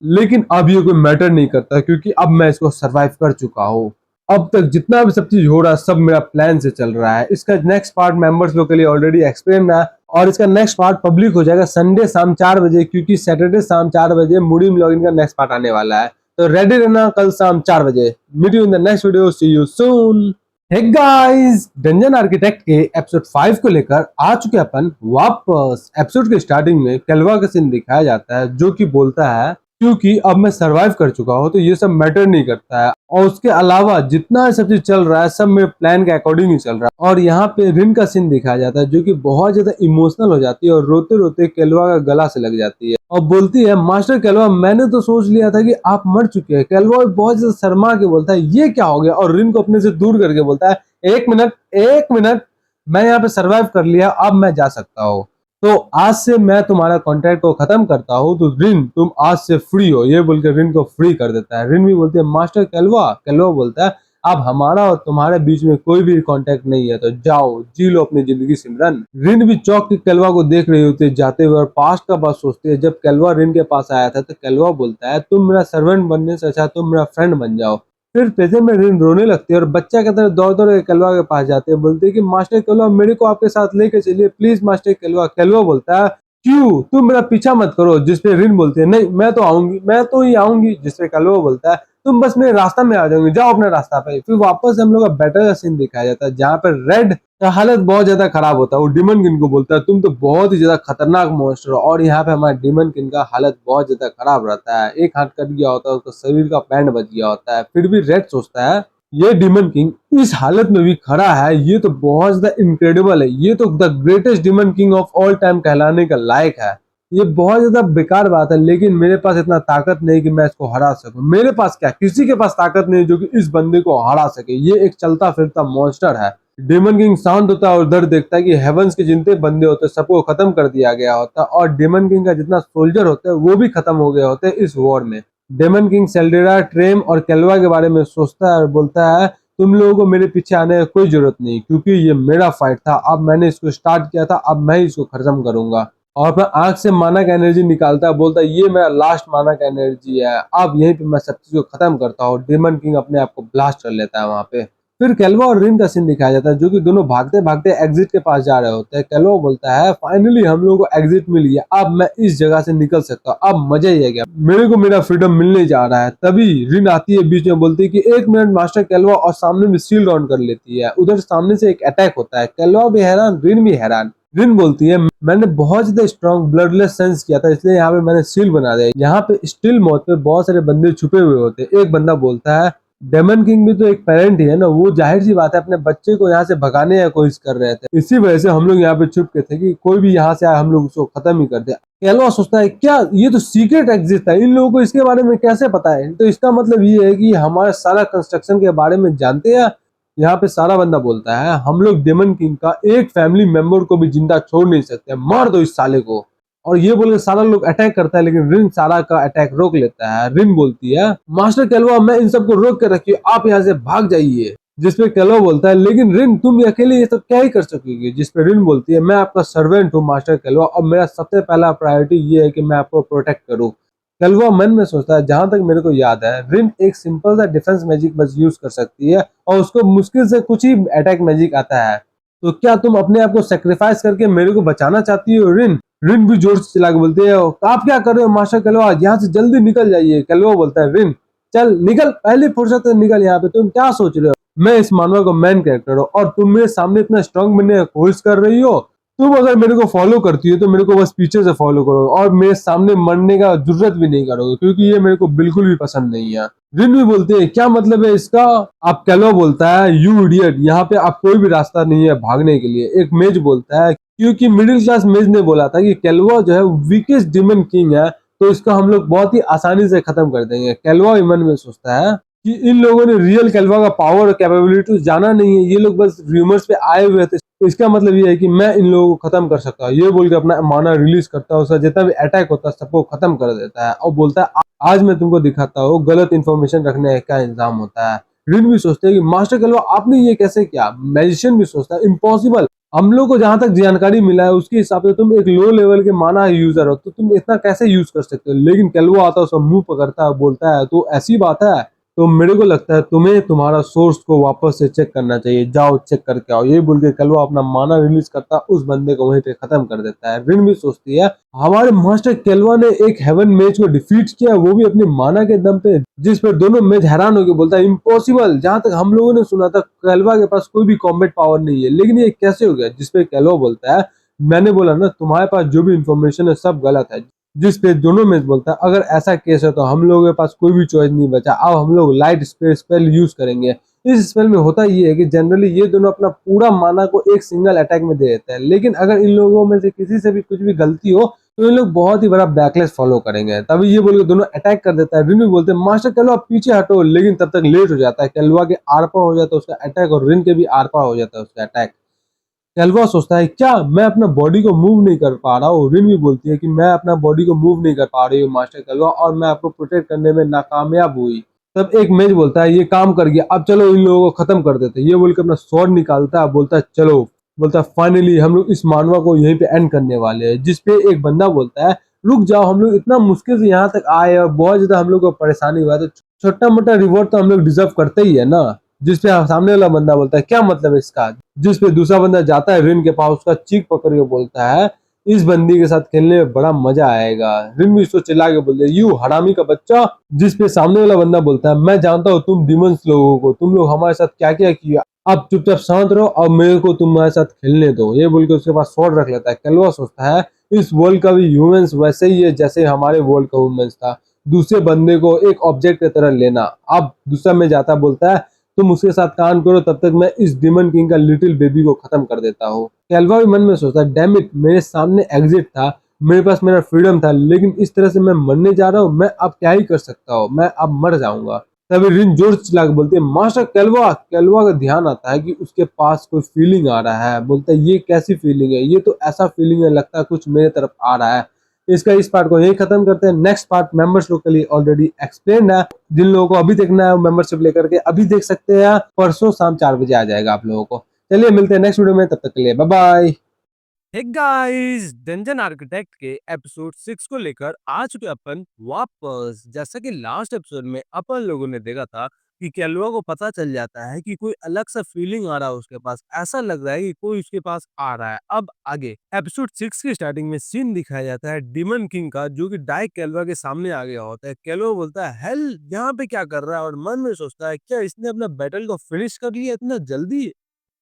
लेकिन अब ये कोई मैटर नहीं करता क्योंकि अब मैं इसको सरवाइव कर चुका हूँ। अब तक जितना भी सब चीज हो रहा है सब मेरा प्लान से चल रहा है। इसका नेक्स्ट पार्ट मेंबर्स लोग के लिए ऑलरेडी एक्सप्लेन है और इसका नेक्स्ट पार्ट पब्लिक हो जाएगा संडे शाम 4 बजे क्योंकि सैटरडे शाम 4 बजे मूडी व्लॉगिंग का नेक्स्ट पार्ट आने वाला है। तो रेडी रहना कल शाम 4 बजे। Meet you in the next video, see you soon. Hey guys, dungeon architect के एपिसोड 5 को लेकर आ चुके अपन वापस। एपिसोड के स्टार्टिंग में कैल्वा का सीन दिखाया जाता है जो कि बोलता है क्योंकि अब मैं सरवाइव कर चुका हूँ तो ये सब मैटर नहीं करता है, और उसके अलावा जितना सब चीज चल रहा है सब मेरे प्लान के अकॉर्डिंग ही चल रहा है। और यहाँ पे रिन का सीन दिखाया जाता है जो कि बहुत ज्यादा इमोशनल हो जाती है और रोते रोते कैल्वा का गला से लग जाती है और बोलती है मास्टर कैल्वा मैंने तो सोच लिया था कि आप मर चुके हैं। कैल्वा बहुत ज्यादा शर्मा के बोलता है ये क्या हो गया, और रिन को अपने से दूर करके बोलता है एक मिनट मैं यहाँ पे सरवाइव कर लिया, अब मैं जा सकता हूँ, तो आज से मैं तुम्हारा कॉन्ट्रैक्ट को खत्म करता हूँ, तो रिन तुम आज से फ्री हो। ये बोलकर रिन को फ्री कर देता है। रिन भी बोलती है मास्टर कैल्वा। कैल्वा बोलता है अब हमारा और तुम्हारे बीच में कोई भी कांटेक्ट नहीं है, तो जाओ जी लो अपनी जिंदगी सिमरन। रिन भी चौक के कैल्वा को देख रही होती है जाते हुए और पास्ट का बात सोचती है जब कैल्वा रिन के पास आया था। तो कैल्वा बोलता है तुम मेरा सर्वेंट बनने से अच्छा तुम मेरा फ्रेंड बन जाओ। फिर प्रेजेंट में रिन रोने लगती है और बच्चा की तरह दौड़ दौड़ के कैल्वा के पास जाते हैं। बोलते है कि मास्टर कैल्वा मेरे को आपके साथ लेके चलिए प्लीज मास्टर कैल्वा। कैल्वा बोलता है क्यों, तुम मेरा पीछा मत करो। जिसपे रिन बोलती है नहीं मैं तो आऊंगी, मैं तो ही आऊंगी। जिसपे कैल्वा बोलता है तुम बस मेरे रास्ता में आ जाओगे, जाओ अपने रास्ता पे। फिर वापस हम लोग का बैटल का सीन दिखाया जाता है जहाँ पर रेड का हालत बहुत ज्यादा खराब होता है। वो डीमन किंग को बोलता है तुम तो बहुत ही ज्यादा खतरनाक मॉन्स्टर हो, और यहाँ पे हमारे डीमन किंग का हालत बहुत ज्यादा खराब रहता है। एक हाथ कट गया होता है, उसका शरीर का बैंड बच गया होता है। फिर भी रेड सोचता है ये डीमन किंग इस हालत में भी खड़ा है, ये तो बहुत ज्यादा इनक्रेडिबल है, ये तो the greatest demon king of all time कहलाने का लायक है। ये बहुत ज्यादा बेकार बात है, लेकिन मेरे पास इतना ताकत नहीं कि मैं इसको हरा सकूं। मेरे पास क्या, किसी के पास ताकत नहीं जो कि इस बंदे को हरा सके। ये एक चलता फिरता मॉन्स्टर है। डेमन किंग शांत होता है और उधर देखता है कि हेवंस के जितने बंदे होते हैं सबको खत्म कर दिया गया होता है, और डेमन किंग का जितना सोल्जर होता है वो भी खत्म हो गए होते हैं इस वॉर में। डेमन किंग सेल्डेरा, ट्रेम और कैल्वा के बारे में सोचता है और बोलता है तुम लोगों को मेरे पीछे आने की कोई जरूरत नहीं क्योंकि ये मेरा फाइट था, अब मैंने इसको स्टार्ट किया था, अब मैं इसको खत्म करूंगा। और अपना आंख से माना का एनर्जी निकालता है, बोलता है ये मेरा लास्ट माना का एनर्जी है, अब यहीं पे मैं सब चीज को खत्म करता हूँ। डेमन किंग अपने आप को ब्लास्ट कर लेता है वहां पे। फिर कैल्वा और रिन का सीन दिखाया जाता है, जो कि दोनों भागते भागते एग्जिट के पास जा रहे होते हैं। कैल्वा बोलता है फाइनली हम लोगों को एग्जिट मिल गया, अब मैं इस जगह से निकल सकता हूँ, अब मजा ही आ गया, मेरे को मेरा फ्रीडम मिलने जा रहा है। तभी रिन आती है बीच में, बोलती है कि 1 मिनट मास्टर कैल्वा, और सामने में शील्ड ऑन कर लेती है। उधर सामने से एक अटैक होता है, कैल्वा भी हैरान, रिन भी हैरान। रिन बोलती है मैंने बहुत ज्यादा स्ट्रॉन्ग ब्लडलेस सेंस किया था, इसलिए यहाँ पे मैंने सील बना दिया। यहाँ पे स्टिल मौत पे बहुत सारे बंदे छुपे हुए होते हैं। एक बंदा बोलता है डेमन किंग भी तो एक पेरेंट ही है ना, वो जाहिर सी बात है अपने बच्चे को यहाँ से भगाने की कोशिश कर रहे थे, इसी वजह से हम लोग यहाँ पे छुप के थे कि कोई भी यहाँ से आए हम लोग उसको खत्म ही कर दे। कैल्वा सोचता है क्या ये तो सीक्रेट एग्जिट था, इन लोगों को इसके बारे में कैसे पता है? तो इसका मतलब ये है कि हमारे सारा कंस्ट्रक्शन के बारे में जानते हैं। यहाँ पे सारा बंदा बोलता है हम लोग डेमन किंग का एक फैमिली मेंबर को भी जिंदा छोड़ नहीं सकते, मार दो इस साले को। और ये बोल के सारा लोग अटैक करता है, लेकिन रिन सारा का अटैक रोक लेता है। रिन बोलती है मास्टर कैल्वा मैं इन सबको रोक के रखी, आप यहाँ से भाग जाइए। जिसपे कैल्वा बोलता है लेकिन रिन तुम अकेले ये सब क्या ही कर सकोगी? जिसपे रिन बोलती है मैं आपका सर्वेंट हूँ मास्टर कैल्वा, और मेरा सबसे पहला प्रायोरिटी ये है कि मैं आपको प्रोटेक्ट करूँ। कैल्वा मन में सोचता है जहां तक मेरे को याद है रिन एक सिंपल सा डिफेंस मैजिक बस यूज कर सकती है, और उसको मुश्किल से कुछ ही अटैक मैजिक आता है। तो क्या तुम अपने आप को सेक्रीफाइस करके मेरे को बचाना चाहती हो रिन? रिन भी जोर से चिल्ला के बोलती है आप क्या कर रहे हो मास्टर कैल्वा, यहाँ से जल्दी निकल जाइए। कैल्वा बोलता है रिन चल निकल, पहली फुर्सत से निकल यहाँ पे, तुम क्या सोच रहे हो? मैं इस मानवा का मेन कैरेक्टर हूँ और तुम मेरे सामने इतना स्ट्रांग बनने की कोशिश कर रही हो। तुम अगर मेरे को फॉलो करती हो तो मेरे को बस पीछे से फॉलो करो, और मेरे सामने मरने का जरूरत भी नहीं करोगे, क्योंकि ये मेरे को बिल्कुल भी पसंद नहीं है। रिन भी बोलते हैं क्या मतलब है इसका? आप कैल्वा बोलता है यू इडियट, यहाँ पे आप कोई भी रास्ता नहीं है भागने के लिए। एक मेज बोलता है क्योंकि मिडिल क्लास मेज ने बोला था कि कैल्वा जो है वीकेस्ट डेमन किंग है, तो इसका हम लोग बहुत ही आसानी से खत्म कर देंगे। कैल्वा मन में सोचता है कि इन लोगों ने रियल कैल्वा का पावर और कैपेबिलिटी जाना नहीं है, ये लोग बस रूमर्स पे आए हुए थे, तो इसका मतलब ये है कि मैं इन लोगों को खत्म कर सकता हूँ। ये बोल के अपना माना रिलीज करता है, उसका जितना भी अटैक होता है सबको खत्म कर देता है, और बोलता है आज मैं तुमको दिखाता हूँ गलत इन्फॉर्मेशन रखने का इंतजाम होता है। रिन भी सोचते हैं कि मास्टर कैल्वा आपने ये कैसे किया? मैजिशियन भी सोचता है इम्पॉसिबल, हम लोग को जहां तक जानकारी मिला है उसके हिसाब से तुम एक लो लेवल के माना यूजर हो, तो तुम इतना कैसे यूज कर सकते हो? लेकिन कैल्वा आता है, उसका मुंह पकड़ता है, बोलता है तो ऐसी बात है, तो मेरे को लगता है तुम्हें तुम्हारा सोर्स को वापस से चेक करना चाहिए, जाओ चेक करके आओ। ये बोल के कैल्वा अपना माना रिलीज करता है, उस बंदे को वहीं पे खत्म कर देता है। रिन भी सोचती है हमारे मास्टर कैल्वा ने एक हेवन मेज को डिफीट किया, वो भी अपने माना के दम पे, जिस पर दोनों मेज हैरान होकर बोलता है इम्पॉसिबल, जहां तक हम लोगों ने सुना था कैल्वा के पास कोई भी कॉम्बैट पावर नहीं है, लेकिन ये कैसे हो गया? जिसपे कैल्वा बोलता है मैंने बोला ना तुम्हारे पास जो भी इंफॉर्मेशन है सब गलत है। जिस पे दोनों में बोलता है अगर ऐसा केस है तो हम लोगों के पास कोई भी चॉइस नहीं बचा, अब हम लोग लाइट स्पेल यूज करेंगे। इस स्पेल में होता ये है कि जनरली ये दोनों अपना पूरा माना को एक सिंगल अटैक में दे देते हैं, लेकिन अगर इन लोगों में से किसी से भी कुछ भी गलती हो तो इन लोग बहुत ही बड़ा बैकलेस फॉलो करेंगे। तभी ये बोल के दोनों अटैक कर देता है। रिन भी बोलते हैं मास्टर कैल्वा आप पीछे हटो, लेकिन तब तक लेट हो जाता है, कैल्वा के आर पार हो जाता है उसका अटैक, और रिन के भी आर पार हो जाता है उसका अटैक। कैल्वा सोचता है क्या मैं अपना बॉडी को मूव नहीं कर पा रहा हूँ? रिन भी बोलती है कि मैं अपना बॉडी को मूव नहीं कर पा रही हूँ मास्टर कैल्वा, और मैं आपको प्रोटेक्ट करने में नाकामयाब हुई। तब एक मेज बोलता है ये काम कर गया, अब चलो इन लोगों को खत्म कर देते हैं। ये बोल के अपना स्वॉर्ड निकालता है, बोलता है चलो, बोलता है फाइनली हम लोग इस मानवा को यहीं पे एंड करने वाले हैं। जिसपे एक बंदा बोलता है रुक जाओ, हम लोग इतना मुश्किल से यहाँ तक आए और बहुत ज्यादा हम लोग को परेशानी हुआ, तो छोटा मोटा रिवॉर्ड तो हम लोग डिजर्व करते ही है ना। जिसपे सामने वाला बंदा बोलता है क्या मतलब है इसका? जिसपे दूसरा बंदा जाता है रिन के पास, उसका चीक पकड़ के बोलता है इस बंदी के साथ खेलने में बड़ा मजा आएगा। रिन भी उसको चिल्ला के बोलते है यू हरामी का बच्चा। जिसपे सामने वाला बंदा बोलता है मैं जानता हूँ तुम डिमंस लोगों को, तुम लोग हमारे साथ क्या क्या किया, अब चुपचाप शांत रहो और मेरे को तुम्हारे साथ खेलने दो। ये बोल के उसके पास स्वॉर्ड रख लेता है। कैल्वा सोचता है इस वर्ल्ड का भी ह्यूमंस वैसे ही है जैसे हमारे वर्ल्ड का ह्यूमंस था, दूसरे बंदे को एक ऑब्जेक्ट की तरह लेना। अब दूसरा में जाता बोलता है तुम उसके साथ काम करो, तब तक मैं इस डिमन किंग का लिटिल बेबी को खत्म कर देता हूँ। कैल्वा भी मन में सोचता है डैम इट, मेरे सामने एग्जिट था, मेरे पास मेरा फ्रीडम था, लेकिन इस तरह से मैं मरने जा रहा हूँ, मैं अब क्या ही कर सकता हूँ, मैं अब मर जाऊंगा। तभी रिन जोर से चिल्ला के बोलती है मास्टर कैल्वा। कैल्वा का ध्यान आता है कि उसके पास कोई फीलिंग आ रहा है। बोलता है ये कैसी फीलिंग है? ये तो ऐसा फीलिंग है लगता है कुछ मेरे तरफ आ रहा है। इसका इस पार्ट को यही खत्म करते हैं। नेक्स्ट पार्ट मेंबर्स लोग के लिए ऑलरेडी एक्सप्लेन है, जिन लोगों को अभी देखना है मेंबरशिप लेकर के अभी देख सकते हैं, परसों शाम 4 बजे आ जाएगा आप लोगों को। चलिए मिलते हैं नेक्स्ट वीडियो में, तब तक के लिए bye bye. Hey guys, dungeon architect के एपिसोड 6 को लेकर आ चुके अपन वापस। जैसा कि लास्ट एपिसोड में अपन लोगों ने देखा था कि केलुआ को पता चल जाता है कि कोई अलग सा फीलिंग आ रहा है उसके पास, ऐसा लग रहा है कि कोई उसके पास आ रहा है। अब आगे एपिसोड 6 की स्टार्टिंग में सीन दिखाया जाता है डिमन किंग का, जो कि डायरेक्ट केलुआ के सामने आ गया होता है। केलुआ बोलता है हेल यहाँ पे क्या कर रहा है, और मन में सोचता है क्या इसने अपना बैटल को फिनिश कर लिया इतना जल्दी।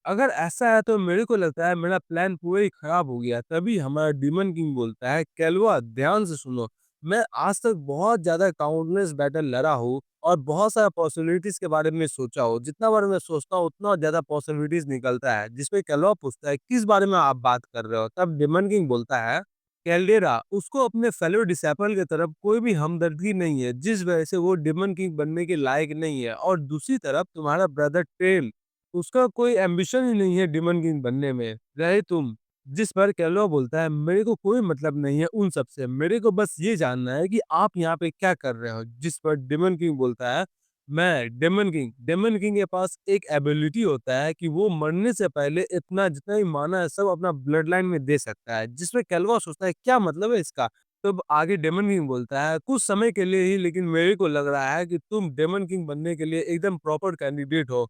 अगर ऐसा है तो मेरे को लगता है मेरा प्लान पूरा ही खराब हो गया। तभी हमारा डीमन किंग बोलता है केलवा ध्यान से सुनो, मैं आज तक बहुत ज्यादा काउंटलेस बैटल लड़ा हूँ और बहुत सारा पॉसिबिलिटीज के बारे में सोचा हो। जितना बार मैं सोचता हूँ उतना ज्यादा पॉसिबिलिटीज निकलता है। जिसपे केलवा पूछता है किस बारे में आप बात कर रहे हो। तब डीमन किंग बोलता है कैल्डेरा उसको अपने फेलो डिसेपल की तरफ कोई भी हमदर्दी नहीं है, जिस वजह से वो डीमन किंग बनने के लायक नहीं है। और दूसरी तरफ तुम्हारा ब्रदर टेल, उसका कोई एम्बिशन ही नहीं है डिमन किंग बनने में, रहे तुम। जिस पर कैलो बोलता है मेरे को कोई मतलब नहीं है उन सब से, मेरे को बस ये जानना है कि आप यहाँ पे क्या कर रहे हो। जिस पर डिमन किंग बोलता है मैं डेमन किंग के पास एक एबिलिटी होता है कि वो मरने से पहले इतना जितना भी माना है सब अपना ब्लड लाइन में दे सकता है। जिसमें कैलवा सोचता है क्या मतलब है इसका। तो आगे डेमन किंग बोलता है कुछ समय के लिए ही, लेकिन मेरे को लग रहा है कि तुम डेमन किंग बनने के लिए एकदम प्रॉपर कैंडिडेट हो।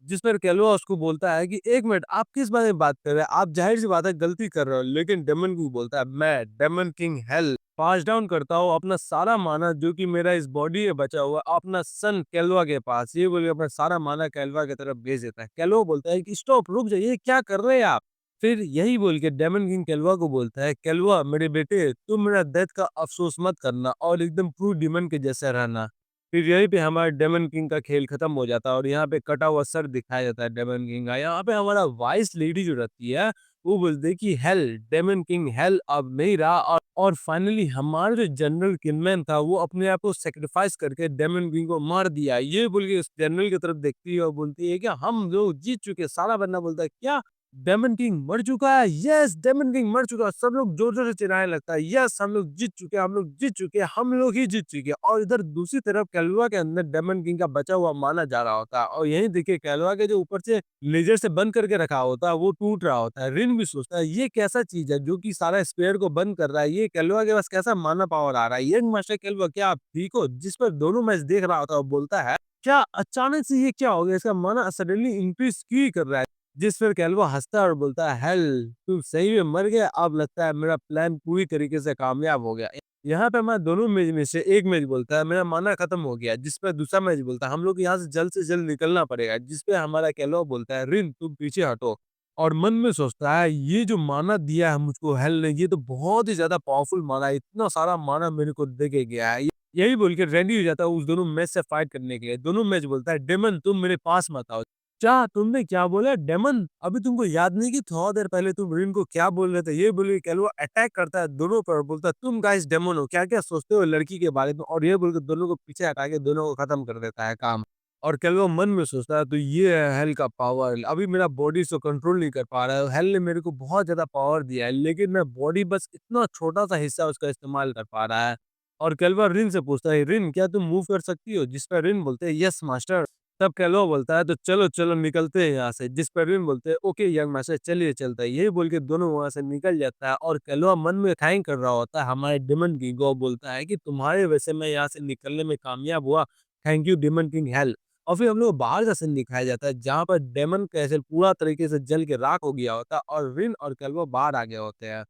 जिस पर केलुआ उसको बोलता है कि एक मिनट आप किस बारे में बात कर रहे हैं, आप जाहिर सी बात है गलती कर रहे हो। लेकिन डेमन किंग बोलता है मैं डेमन किंग हेल पास डाउन करता हूँ अपना सारा माना जो कि मेरा इस बॉडी में बचा हुआ अपना सन केलुआ के पास। ये बोल के अपना सारा माना केलुआ की तरफ भेज देता है। केलुआ बोलता है कि स्टॉप रुक जाइए क्या कर रहे हैं आप। फिर यही बोल के डेमन किंग केलुआ को बोलता है केलुआ मेरे बेटे तुम मेरा डेथ का अफसोस मत करना और एकदम ट्रू डीमन के जैसा रहना। फिर यहीं पे हमारा डेमन किंग का खेल खत्म हो जाता है और यहाँ पे कटा हुआ सर दिखाया जाता है डेमन किंग का। यहाँ पे हमारा वाइस लेडी जो रहती है वो बोलती है कि हेल डेमन किंग हेल अब नहीं रहा। और फाइनली हमारा जो जनरल किनमैन था वो अपने आप को सेक्रीफाइस करके डेमन किंग को मार दिया। ये बोल के उस जनरल की तरफ देखती है और बोलती है कि हम लोग जीत चुके। सारा बंदा बोलता है क्या डेमन किंग मर चुका है। यस डेमन किंग मर चुका है। सब लोग जोर जोर से चिल्लाने लगता है यस हम लोग जीत चुके हैं, हम लोग जीत चुके हैं, हम लोग ही जीत चुके हैं। और इधर दूसरी तरफ कैलुआ के अंदर डेमन किंग का बचा हुआ माना जा रहा होता है। और यही देखिए कैलुआ के जो ऊपर से लेजर से बंद करके रखा होता है वो टूट रहा होता है। रिन भी सोचता है ये कैसा चीज है जो कि सारा स्पेयर को बंद कर रहा है, ये कैलुआ के पास कैसा माना पावर आ रहा है। यंग मास्टर कैलुआ क्या आप ठीक हो। जिस पर दोनों मैच देख रहा होता है और बोलता है क्या अचानक से ये क्या हो गया, इसका माना सडनली इंक्रीज क्यों ही कर रहा है। जिस पर कैल्वो हंसता है और बोलता है हेल तू सही में मर गया, अब लगता है मेरा प्लान पूरी तरीके से कामयाब हो गया। यहाँ पे मैं दोनों मैच में से एक मैच बोलता है मेरा माना खत्म हो गया। जिस पर दूसरा मैच बोलता है हम लोग यहाँ से जल्द निकलना पड़ेगा। जिस पे हमारा कैल्वो बोलता है रिन तुम पीछे हटो। और मन में सोचता है ये जो माना दिया है मुझको हेल ने ये तो बहुत ही ज्यादा पावरफुल माना है, इतना सारा माना मेरे को दे के गया है। यही बोल के रेडी हो जाता है उस दोनों मैच से फाइट करने के लिए। दोनों मैच बोलता है डेमन तुम मेरे पास मत आओ। क्या तुमने क्या बोला डेमन, अभी तुमको याद नहीं कि थोड़ा देर पहले तुम रिन को क्या बोल रहे थे। ये बोल के कैलुआ अटैक करता है दोनों पर, बोलता है तुम गाइस डेमन हो क्या क्या सोचते हो लड़की के बारे में। और ये बोल के दोनों को पीछे हटा के दोनों को खत्म कर देता है काम। और कैलुआ मन में सोचता है तो ये है हेल का पावर, अभी मेरा बॉडी से कंट्रोल नहीं कर पा रहा है। हेल ने मेरे को बहुत ज्यादा पावर दिया है लेकिन मैं बॉडी बस इतना छोटा सा हिस्सा उसका इस्तेमाल कर पा रहा है। और कैलुआ रिन से पूछता है रिन क्या तुम मूव कर सकती हो। जिस पर रिन बोलते हैं यस मास्टर। तब कैलो बोलता है तो चलो चलो निकलते हैं यहाँ से। जिस पर विन बोलते हैं ओके यंग मास्टर चलिए चलता है। यही बोल के दोनों वहां से निकल जाता है। और कैलो मन में थैंक कर रहा होता है हमारे डिमन किंग को, बोलता है कि तुम्हारे वजह से मैं यहाँ से निकलने में कामयाब हुआ, thank you demon king hell. और फिर हम लोग बाहर का सीन दिखाया जाता है जहाँ पर डेमन कैसल पूरा तरीके से जल के राख हो गया होता है और रिन और कैल्वो बाहर आ गए होते हैं।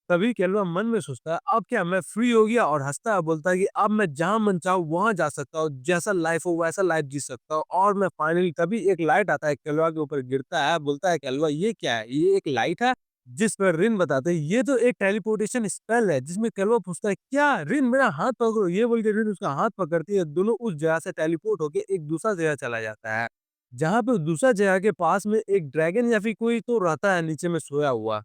तभी केलवा मन में सोचता है अब क्या मैं फ्री हो गया, और हंसता है बोलता है कि अब मैं जहां मन चाहूँ वहां जा सकता हूँ, जैसा लाइफ हो वैसा लाइफ जी सकता हूँ। और मैं फाइनली तभी एक लाइट आता है केलवा के ऊपर गिरता है। बोलता है केलवा ये क्या है, ये एक लाइट है। जिस पर रिन बताते हैं ये तो एक टेलीपोर्टेशन स्पेल है। जिसमें केलवा पूछता है क्या रिन मेरा हाथ पकड़ो। ये बोल के रिन उसका हाथ पकड़ती है, दोनों उस जगह से टेलीपोर्ट होके एक दूसरा जगह चला जाता है। जहाँ पे दूसरा जगह के पास में एक ड्रैगन या फिर कोई तो रहता है नीचे में सोया हुआ।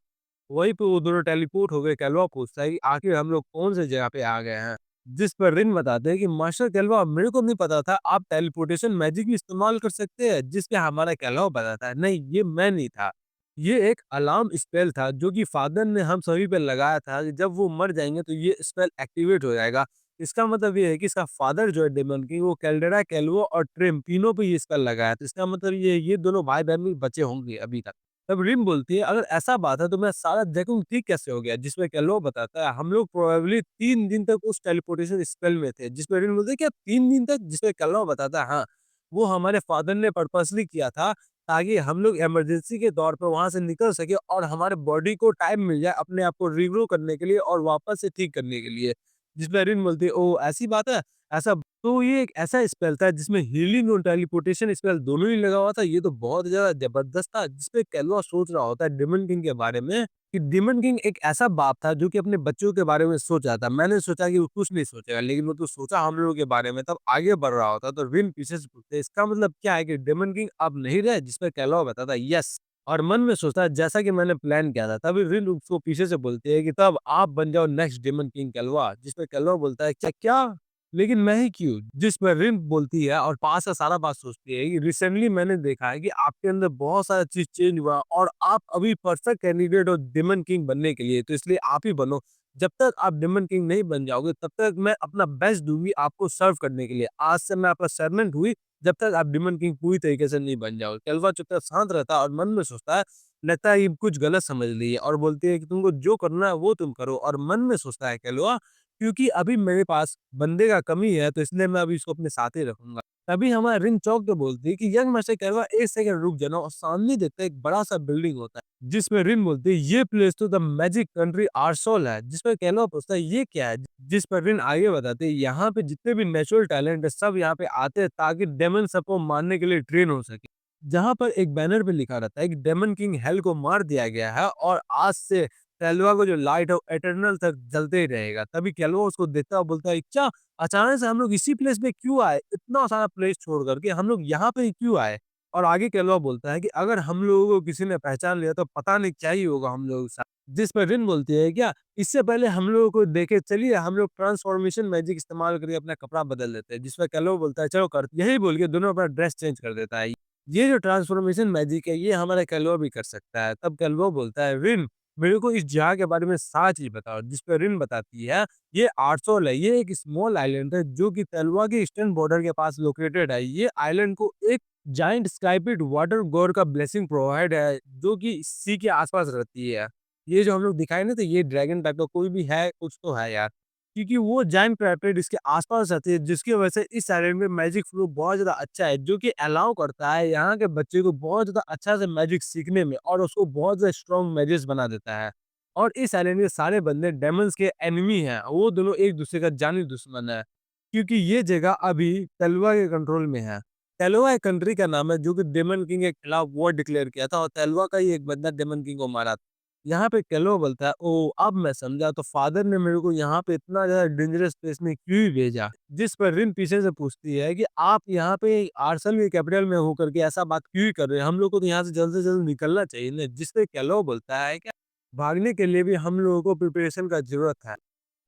वहीं पे वो दोनों टेलीपोर्ट हो गए। कैलवा पूछता है कि आखिर हम लोग कौन से जगह पे आ गए हैं। जिस पर रिन बताते हैं कि मास्टर कैलवा मेरे को नहीं पता था आप टेलीपोर्टेशन मैजिक भी इस्तेमाल कर सकते हैं। जिस पे हमारा कैलवा बताता है नहीं ये मैं नहीं था, ये एक अलार्म स्पेल था जो कि फादर ने हम सभी पे लगाया था कि जब वो मर जाएंगे तो ये स्पेल एक्टिवेट हो जाएगा। इसका मतलब ये है कि इसका फादर जो है डेमन की वो कैल्डेरा कैलवो और ट्रिम तीनों पे ये स्पेल लगाया था। इसका मतलब ये दोनों भाई बहन भी बचे होंगे अभी तक। तब रिम बोलती है, अगर ऐसा बात है तो मैं सारा देखूँ ठीक कैसे हो गया? जिसमें केलो बताता है, हम लोग प्रोबेबली 3 दिन तक उस टेलीपोर्टेशन स्पेल में थे। जिसपे रिम बोलती है, क्या 3 दिन तक? जिसपे केलो बताता है, हाँ, वो हमारे फादर ने पर्पसली किया था ताकि हम लोग इमरजेंसी के तौर पे वहाँ से निकल सके और हमारे बॉडी को टाइम मिल जाए अपने आप को रिग्रो करने के लिए और वापस से ठीक करने के लिए। जिसपे रिन बोलती है, ओह! ऐसी बात है? ऐसा तो ये एक ऐसा स्पेल था जिसमें हीलिंग और टेलीपोर्टेशन स्पेल दोनों ही लगा हुआ था। ये तो बहुत ज़्यादा ज़बरदस्त था, जिसपे कैलवा सोच रहा होता है डेमन किंग के बारे में कि डेमन किंग एक ऐसा बाप था जो कि अपने बच्चों के बारे में सोच रहा था। मैंने सोचा कि वो कुछ नहीं सोचेगा, लेकिन वो तो सोचा हम लोगों के बारे में, तब आगे बढ़ रहा होता। तो रिन पीछे से पूछते, इसका मतलब क्या है कि डेमन किंग अब नहीं रहे? जिसपे कैलवा बताता है, यस। और मन में सोचता है जैसा कि मैंने प्लान किया था। तभी रिन उसको पीछे से बोलती है कि तब आप बन जाओ नेक्स्ट डेमन किंग कैलवा। जिसपे कैलवा बोलता है, क्या क्या? लेकिन मैं ही क्यों? जिस पर रिम बोलती है और पास से सारा बात सोचती है कि रिसेंटली मैंने देखा है कि आपके अंदर बहुत सारा चीज़ चेंज हुआ और आप अभी परफेक्ट कैंडिडेट हो डेमन किंग बनने के लिए, तो इसलिए आप ही बनो। जब तक आप डेमन किंग नहीं बन जाओगे, तब तक मैं अपना बेस्ट दूँगी आपको सर्व करने के लिए। आज से मैं आपका सर्वेंट हुई, जब तक आप डेमन किंग पूरी तरीके से नहीं बन जाओगे। कैल्वा चुपचाप शांत रहता है और मन में सोचता है, लगता है ये कुछ गलत समझ रही है और बोलती है कि तुमको जो करना है वो तुम करो। और मन में सोचता है कैल्वा, क्योंकि अभी मेरे पास बंदे का कमी है, तो इसलिए मैं अभी इसको अपने साथ ही रखूँगा। तभी हमारा रिन चौंक के बोलती है कि यंग मास्टर कहवा, 1 सेकंड रुक जाना, और सामने देखते हैं एक बड़ा-सा बिल्डिंग होता है, जिसमें रिन बोलती है, ये प्लेस तो द मैजिक कंट्री आरसोल है। जिसपे कहवा पूछता है, ये क्या है? जिस पर रिन आगे बताते हैं, यहाँ पे जितने भी नेचुरल टैलेंट है, सब यहाँ पे आते हैं ताकि डेमन सबको मारने के लिए ट्रेन हो सके। जहाँ पर एक बैनर पे लिखा रहता है कि डेमन किंग हेल को मार दिया गया है और आज से कैल्वा को जो लाइट है वो इटर्नल तक जलते ही रहेगा। तभी कैल्वा उसको देखता है और बोलता है, "अच्छा, अचानक से हम लोग इसी प्लेस पे क्यों आए? इतना सारा प्लेस छोड़ कर के हम लोग यहाँ पे ही क्यों आए?" और आगे कैल्वा बोलता है कि अगर हम लोगों को किसी ने पहचान लिया तो पता नहीं क्या ही होगा हम लोगों के साथ। जिस पर रिन बोलती है, "क्या इससे पहले हम लोगों को देखे, चलिए हम लोग ट्रांसफॉर्मेशन मैजिक इस्तेमाल करके अपना कपड़ा बदल देते हैं।" जिस पर कैल्वा बोलता है, "चलो कर।" यही बोल के दोनों अपना ड्रेस चेंज कर देता है। ये जो ट्रांसफॉर्मेशन मैजिक है, ये हमारा कैल्वा भी कर सकता है। तब कैल्वा बोलता है, "रिन, मेरे को इस जगह के बारे में सारा चीज़ बताओ।" जिस पे रिन बताती है, ये आर्सोल है, ये एक स्मॉल आइलैंड है जो कि तलवा के ईस्टर्न बॉर्डर के पास लोकेटेड है। ये आइलैंड को एक जायंट स्काईपिट वाटर गॉड का ब्लेसिंग प्रोवाइड है, जो कि सी के आसपास रहती है। ये जो हम लोग दिखाए ना, तो ये ड्रैगन टाइप का कोई भी है, कुछ तो है यार। क्योंकि वो जायंट क्राइटेड इसके आसपास रहती है, जिसकी वजह से इस आइलैंड में मैजिक फ्लो बहुत ज़्यादा अच्छा है, जो कि अलाउ करता है यहाँ के बच्चे को बहुत ज़्यादा अच्छा से मैजिक सीखने में और उसको बहुत ज़्यादा स्ट्रॉन्ग मैजिक्स बना देता है। और इस आइलैंड के सारे बंदे डेमन्स के एनिमी हैं, वो दोनों एक-दूसरे का जानी दुश्मन है, क्योंकि ये जगह अभी तलवा के कंट्रोल में है। तलवा एक कंट्री का नाम है जो कि डेमन किंग के खिलाफ वॉर डिक्लेयर किया था और तलवा का ही एक बंदा डेमन किंग को मारा था। यहाँ पे कैलो बोलता है, ओह! अब मैं समझा, तो फादर ने मेरे को यहाँ पे इतना ज़्यादा डेंजरस प्लेस में क्यों ही भेजा? जिस पर रिन पीछे से पूछती है कि आप यहाँ पे आर्सेल की कैपिटल में होकर के ऐसा बात क्यों ही कर रहे हैं? हम लोग को तो यहाँ से जल्द निकलना चाहिए ना। जिस पे कैलो बोलता है, क्या भागने के लिए भी हम लोगों को प्रिपरेशन का ज़रूरत है।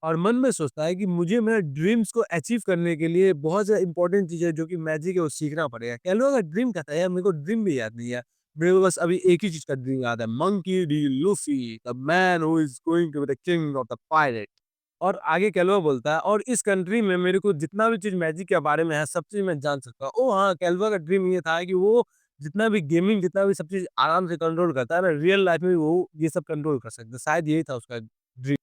और मन में सोचता है कि मुझे मेरे ड्रीम्स को अचीव करने के लिए बहुत ज़्यादा इम्पोर्टेंट चीज़ है जो कि मैजिक है, वो सीखना पड़ेगा। कैलो का ड्रीम कहता है, यार मेरे को ड्रीम भी याद नहीं है। मेरे को बस अभी एक ही चीज़ का ड्रीम याद है, Monkey D Luffy, the man who is going to be the king of the pirate. और आगे कैल्वा बोलता है, और इस कंट्री में मेरे को जितना भी चीज़ मैजिक के बारे में है, सब चीज़ मैं जान सकता हूँ। ओह हाँ, कैल्वा का ड्रीम ये था कि वो जितना भी गेमिंग, जितना भी सब चीज़ आराम से कंट्रोल करता है ना, रियल लाइफ में भी वो ये सब कंट्रोल कर सकता है। शायद यही था उसका ड्रीम।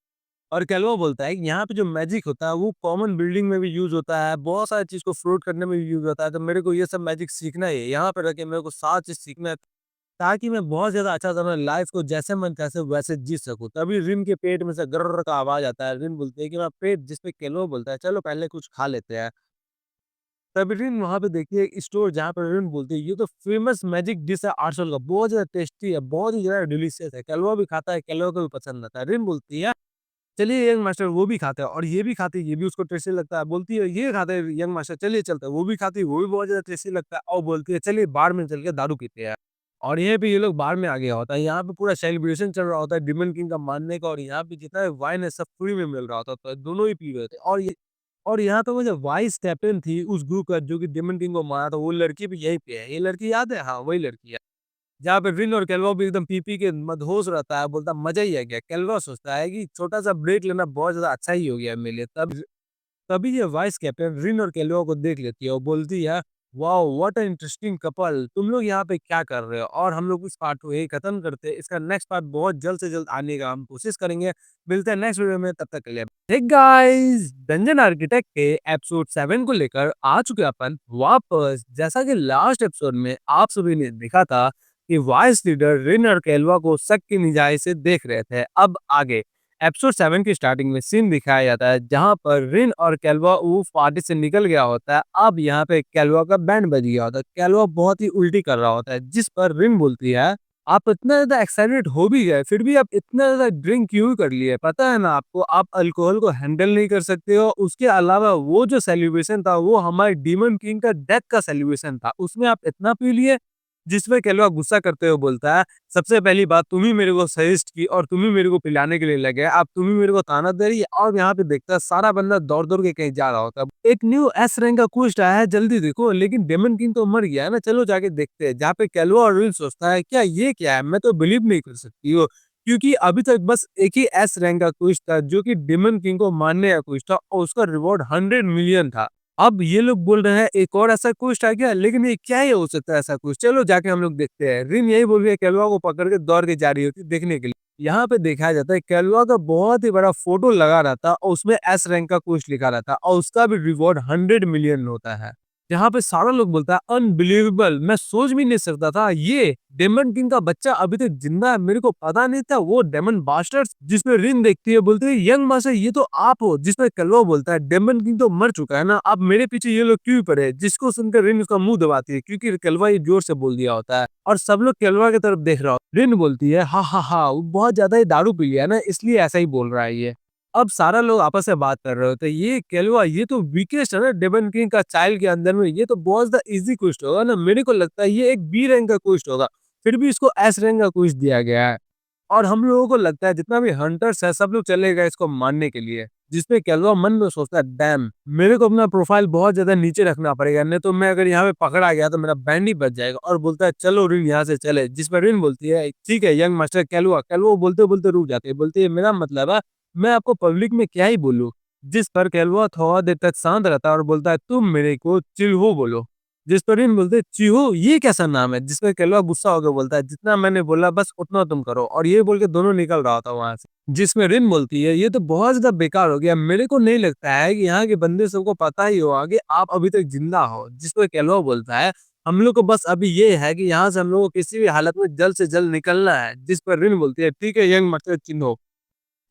और कैल्वो बोलता है कि यहाँ पे जो मैजिक होता है वो कॉमन बिल्डिंग में भी यूज़ होता है, बहुत सारी चीज़ को फ्लोट करने में भी यूज़ होता है, तो मेरे को ये सब मैजिक सीखना ही है। यहाँ पे रह के मेरे को सारा चीज़ सीखना है, ताकि मैं बहुत ज़्यादा अच्छा से अपना लाइफ़ को जैसे मन चाहे वैसे जी सकूँ। तभी रिन के पेट में से गर्र का आवाज़ आता है। रिन बोलती है कि मेरा पेट, जिस पे कैल्वो बोलता है, चलो पहले कुछ खा लेते हैं। तभी रिन वहाँ पे देखती है एक स्टोर, जहाँ पर रिन बोलती है, ये तो फेमस मैजिक डिश है आर्सोल का, बहुत ज़्यादा टेस्टी है, बहुत ही ज़्यादा डिलीशियस है। कैल्वो भी खाता है, कैल्वो को भी पसंद आता है। रिन बोलती है, चलिए यंग मास्टर वो भी खाते हैं, और ये भी खाती है, ये भी उसको टेस्टी लगता है। बोलती है, ये खाते हैं यंग मास्टर, चलिए चलते हैं, वो भी खाती है, वो भी बहुत ज़्यादा टेस्टी लगता है, और बोलती है, चलिए बार में चल के दारू पीते हैं। और यहीं पे ये लोग बार में आ गया होता है, यहाँ पे पूरा सेलिब्रेशन चल रहा होता है डेमन किंग का मानने का, और यहाँ पे जितना भी वाइन है सब फ्री में मिल रहा होता है, तो दोनों ही पी रहे थे। और यहाँ पे वो जो वाइस कैप्टन थी उस ग्रुप का, जो कि डेमन किंग को मारा था, वो लड़की भी यहीं पे है। ये लड़की याद है? हाँ, वही लड़की है। जहाँ पे रिन और केल्वा भी एकदम पी-पी के मदहोश रहता है, बोलता मज़ा ही आ गया। केल्वा सोचता है कि छोटा-सा ब्रेक लेना बहुत ज़्यादा अच्छा ही हो गया मेरे लिए। तभी ये वाइस कैप्टन रिन और केल्वा को देख लेती है और बोलती है, wow what a interesting couple, तुम लोग यहाँ पे क्या कर रहे हो? और हम लोग इस पार्ट को यही खत्म करते हैं। इसका नेक्स्ट पार्ट बहुत जल्द से जल्द आने का हम कोशिश करेंगे। मिलते हैं नेक्स्ट वीडियो में, तब तक के लिए हे गाइस, डंजन आर्किटेक्ट के एपिसोड 7 को लेकर आ चुके अपन वापस। जैसा कि लास्ट एपिसोड में आप सभी ने देखा था कि वाइस लीडर रिन और केलवा को शक की निगाह से देख रहे थे। अब आगे एपिसोड 7 की स्टार्टिंग में सीन दिखाया जाता है जहां पर रिन और कैलवा वो पार्टी से निकल गया होता है। अब यहाँ पे कैलवा का बैंड बज गया होता है। कैलवा बहुत ही उल्टी कर रहा होता है, जिस पर रिन बोलती है आप इतना ज्यादा एक्साइटेड हो भी गए फिर भी आप इतना ज्यादा ड्रिंक क्यों कर लिए? पता है ना आपको, आप अल्कोहल को हैंडल नहीं कर सकते हो। उसके अलावा वो जो सेलिब्रेशन था वो हमारे डीमन किंग का डेथ का सेलिब्रेशन था, उसमें आप इतना पी लिए। जिसपे केलवा गुस्सा करते हुए बोलता है सबसे पहली बात तुम ही मेरे को सजेस्ट की और तुम ही मेरे को पिलाने के लिए लगे, अब तुम ही मेरे को ताना दे रही है। और यहाँ पे देखता है सारा बंदा दौड़ दौड़ के कहीं जा रहा होता है। एक न्यू एस रैंक का क्वेस्ट आया है, जल्दी देखो। लेकिन डेमन किंग तो मर गया है ना, चलो जाके देखते हैं। जहाँ पे केलवा और विल सोचता है क्या ये क्या है, मैं तो बिलीव नहीं कर सकती हो, क्योंकि अभी तक बस एक ही एस रैंक का क्वेस्ट था जो कि डेमन किंग को मारने का क्वेस्ट था और उसका रिवॉर्ड 100 मिलियन था। अब ये लोग बोल रहे हैं एक और ऐसा क्वेस्ट आ गया, लेकिन ये क्या ही हो सकता है ऐसा क्वेस्ट? चलो जाके हम लोग देखते हैं। रिन यही बोल रही है, कैलवा को पकड़ के दौड़ के जा रही होती है देखने के लिए। यहाँ पे दिखाया जाता है कैलवा का बहुत ही बड़ा फोटो लगा रहता और उसमें एस रैंक का क्वेस्ट लिखा रहता और उसका भी रिवॉर्ड 100 मिलियन होता है। यहाँ पे सारा लोग बोलता है अनबिलीवेबल, मैं सोच भी नहीं सकता था ये डेमन किंग का बच्चा अभी तक जिंदा है, मेरे को पता नहीं था। वो डेमन बास्टर्स, जिसमें रिन देखती है बोलती है यंग मास्टर ये तो आप हो। जिसमें कलवा बोलता है डेमन किंग तो मर चुका है ना, अब मेरे पीछे ये लोग क्यों पड़े? जिसको सुनकर रिन उसका मुंह दबाती है क्योंकि कलवा ये जोर से बोल दिया होता है और सब लोग कलवा की तरफ देख रहा हो। रिन बोलती है हा हा हा, वो बहुत ज्यादा ही दारू पी लिया है ना, इसलिए ऐसा ही बोल रहा है ये। अब सारा लोग आपस में बात कर रहे होते हैं, ये केलवा ये तो वीकेस्ट है ना डेमन किंग का चाइल्ड के अंदर में, ये तो बहुत ज्यादा इजी क्वेस्ट होगा ना। मेरे को लगता है ये एक बी रैंक का क्वेस्ट होगा, फिर भी इसको एस रैंक का क्वेस्ट दिया गया है। और हम लोगों को लगता है जितना भी हंटर्स है सब लोग चले गए इसको मारने के लिए। जिसपे केलवा मन में सोचता है डैम, मेरे को अपना प्रोफाइल बहुत ज्यादा नीचे रखना पड़ेगा, नहीं तो मैं अगर यहाँ पे पकड़ा गया तो मेरा बैंड ही बच जाएगा। और बोलता है चलो रिन यहाँ से चले। जिस पर रिन बोलती है ठीक है यंग मास्टर केलवा। केलवा बोलते बोलते रुक जाते है, बोलती है मेरा मतलब है मैं आपको पब्लिक में क्या ही बोलूं। जिस पर केलवा थोड़ा देर तक शांत रहता है और बोलता है तुम मेरे को चिल्हो बोलो। जिस पर रिन बोलते हैं चीहो ये कैसा नाम है? जिस पर केलवा गुस्सा होकर बोलता है जितना मैंने बोला बस उतना तुम करो। और ये बोल के दोनों निकल रहा था वहां से। जिसमें रिन बोलती है ये तो बहुत ज्यादा बेकार हो गया, मेरे को नहीं लगता है कि यहाँ के बंदे सबको पता ही होगा कि आप अभी तक जिंदा हो। जिस पर केलवा बोलता है हम लोग को बस अभी ये है कि यहाँ से हम लोग को किसी भी हालत में जल्द से जल्द निकलना है। जिस पर रिन बोलती है ठीक है यंग मास्टर चिन्हो।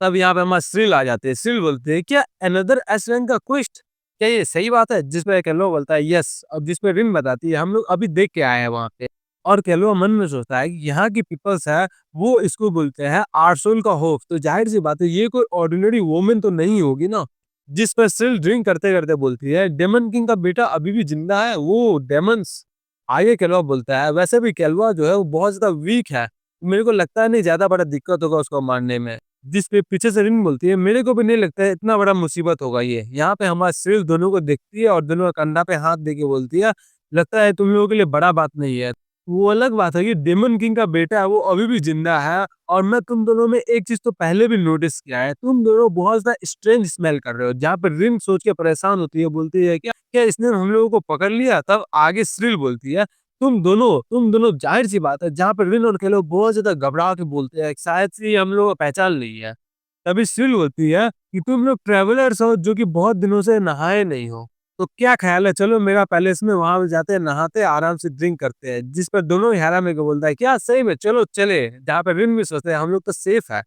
तब यहाँ पे हमारे श्रिल आ जाते हैं। श्रिल बोलते हैं क्या अनदर एस रैंक का क्वेस्ट, क्या ये सही बात है? जिस पे केलो बोलता है यस। अब जिस पे रिन बताती है हम लोग अभी देख के आए हैं वहां पे। और केलो मन में सोचता है कि यहाँ की पीपल्स है वो इसको बोलते हैं आर्सोल का होफ, तो जाहिर सी बात है ये कोई ऑर्डिनरी वोमेन तो नहीं होगी ना। जिस पर श्रिल ड्रिंक करते करते बोलती है डेमन किंग का बेटा अभी भी जिंदा है, वो डेमंस। आगे केलवा बोलता है वैसे भी केलवा जो है वो बहुत ज्यादा वीक है, मेरे को लगता है नहीं ज्यादा बड़ा दिक्कत होगा उसको मारने में। जिस पे पीछे से रिन बोलती है मेरे को भी नहीं लगता है इतना बड़ा मुसीबत होगा ये। यहाँ पे हमारा सिर्फ दोनों को देखती है और दोनों का कंधा पे हाथ दे के बोलती है लगता है तुम लोगों के लिए बड़ा बात नहीं है। वो अलग बात है कि डेमन किंग का बेटा है वो अभी भी जिंदा है। और मैं तुम दोनों में एक चीज तो पहले भी नोटिस किया है, तुम दोनों बहुत ज्यादा स्ट्रेंज स्मेल कर रहे हो। जहाँ पर रिन सोच के परेशान होती है, बोलती है क्या क्या इसने हम लोगों को पकड़ लिया? तब आगे श्रिल बोलती है तुम दोनों जाहिर सी बात है। जहाँ पर रिन और केलो बहुत ज्यादा घबरा के बोलते हैं शायद से हम लोग पहचान ली है। तभी सिल होती है कि तुम लोग ट्रेवलर्स हो जो कि बहुत दिनों से नहाए नहीं हो, तो क्या ख्याल है चलो मेरा पैलेस में वहां जाते हैं नहाते हैं, आराम से ड्रिंक करते हैं। जिस पर दोनों ही हैरान में बोलता है क्या सही में चलो चले। जहाँ पे रिन भी सोचते हैं हम लोग तो सेफ है।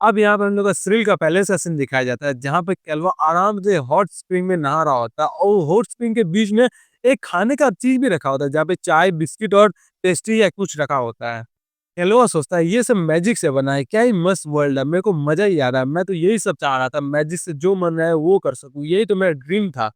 अब यहाँ पर हम लोग का श्रिल का पैलेस का सीन दिखाया जाता है जहाँ पे केलवा आराम से हॉट स्प्रिंग में नहा रहा होता है और हॉट स्प्रिंग के बीच में एक खाने का चीज भी रखा होता है जहाँ पे चाय बिस्किट और पेस्ट्री या कुछ रखा होता है। केलवा सोचता है ये सब मैजिक से बना है, क्या ही मस्त वर्ल्ड है, मेरे को मजा ही आ रहा है। मैं तो यही सब चाह रहा था, मैजिक से जो मन रहा है वो कर सकूं, यही तो मेरा ड्रीम था।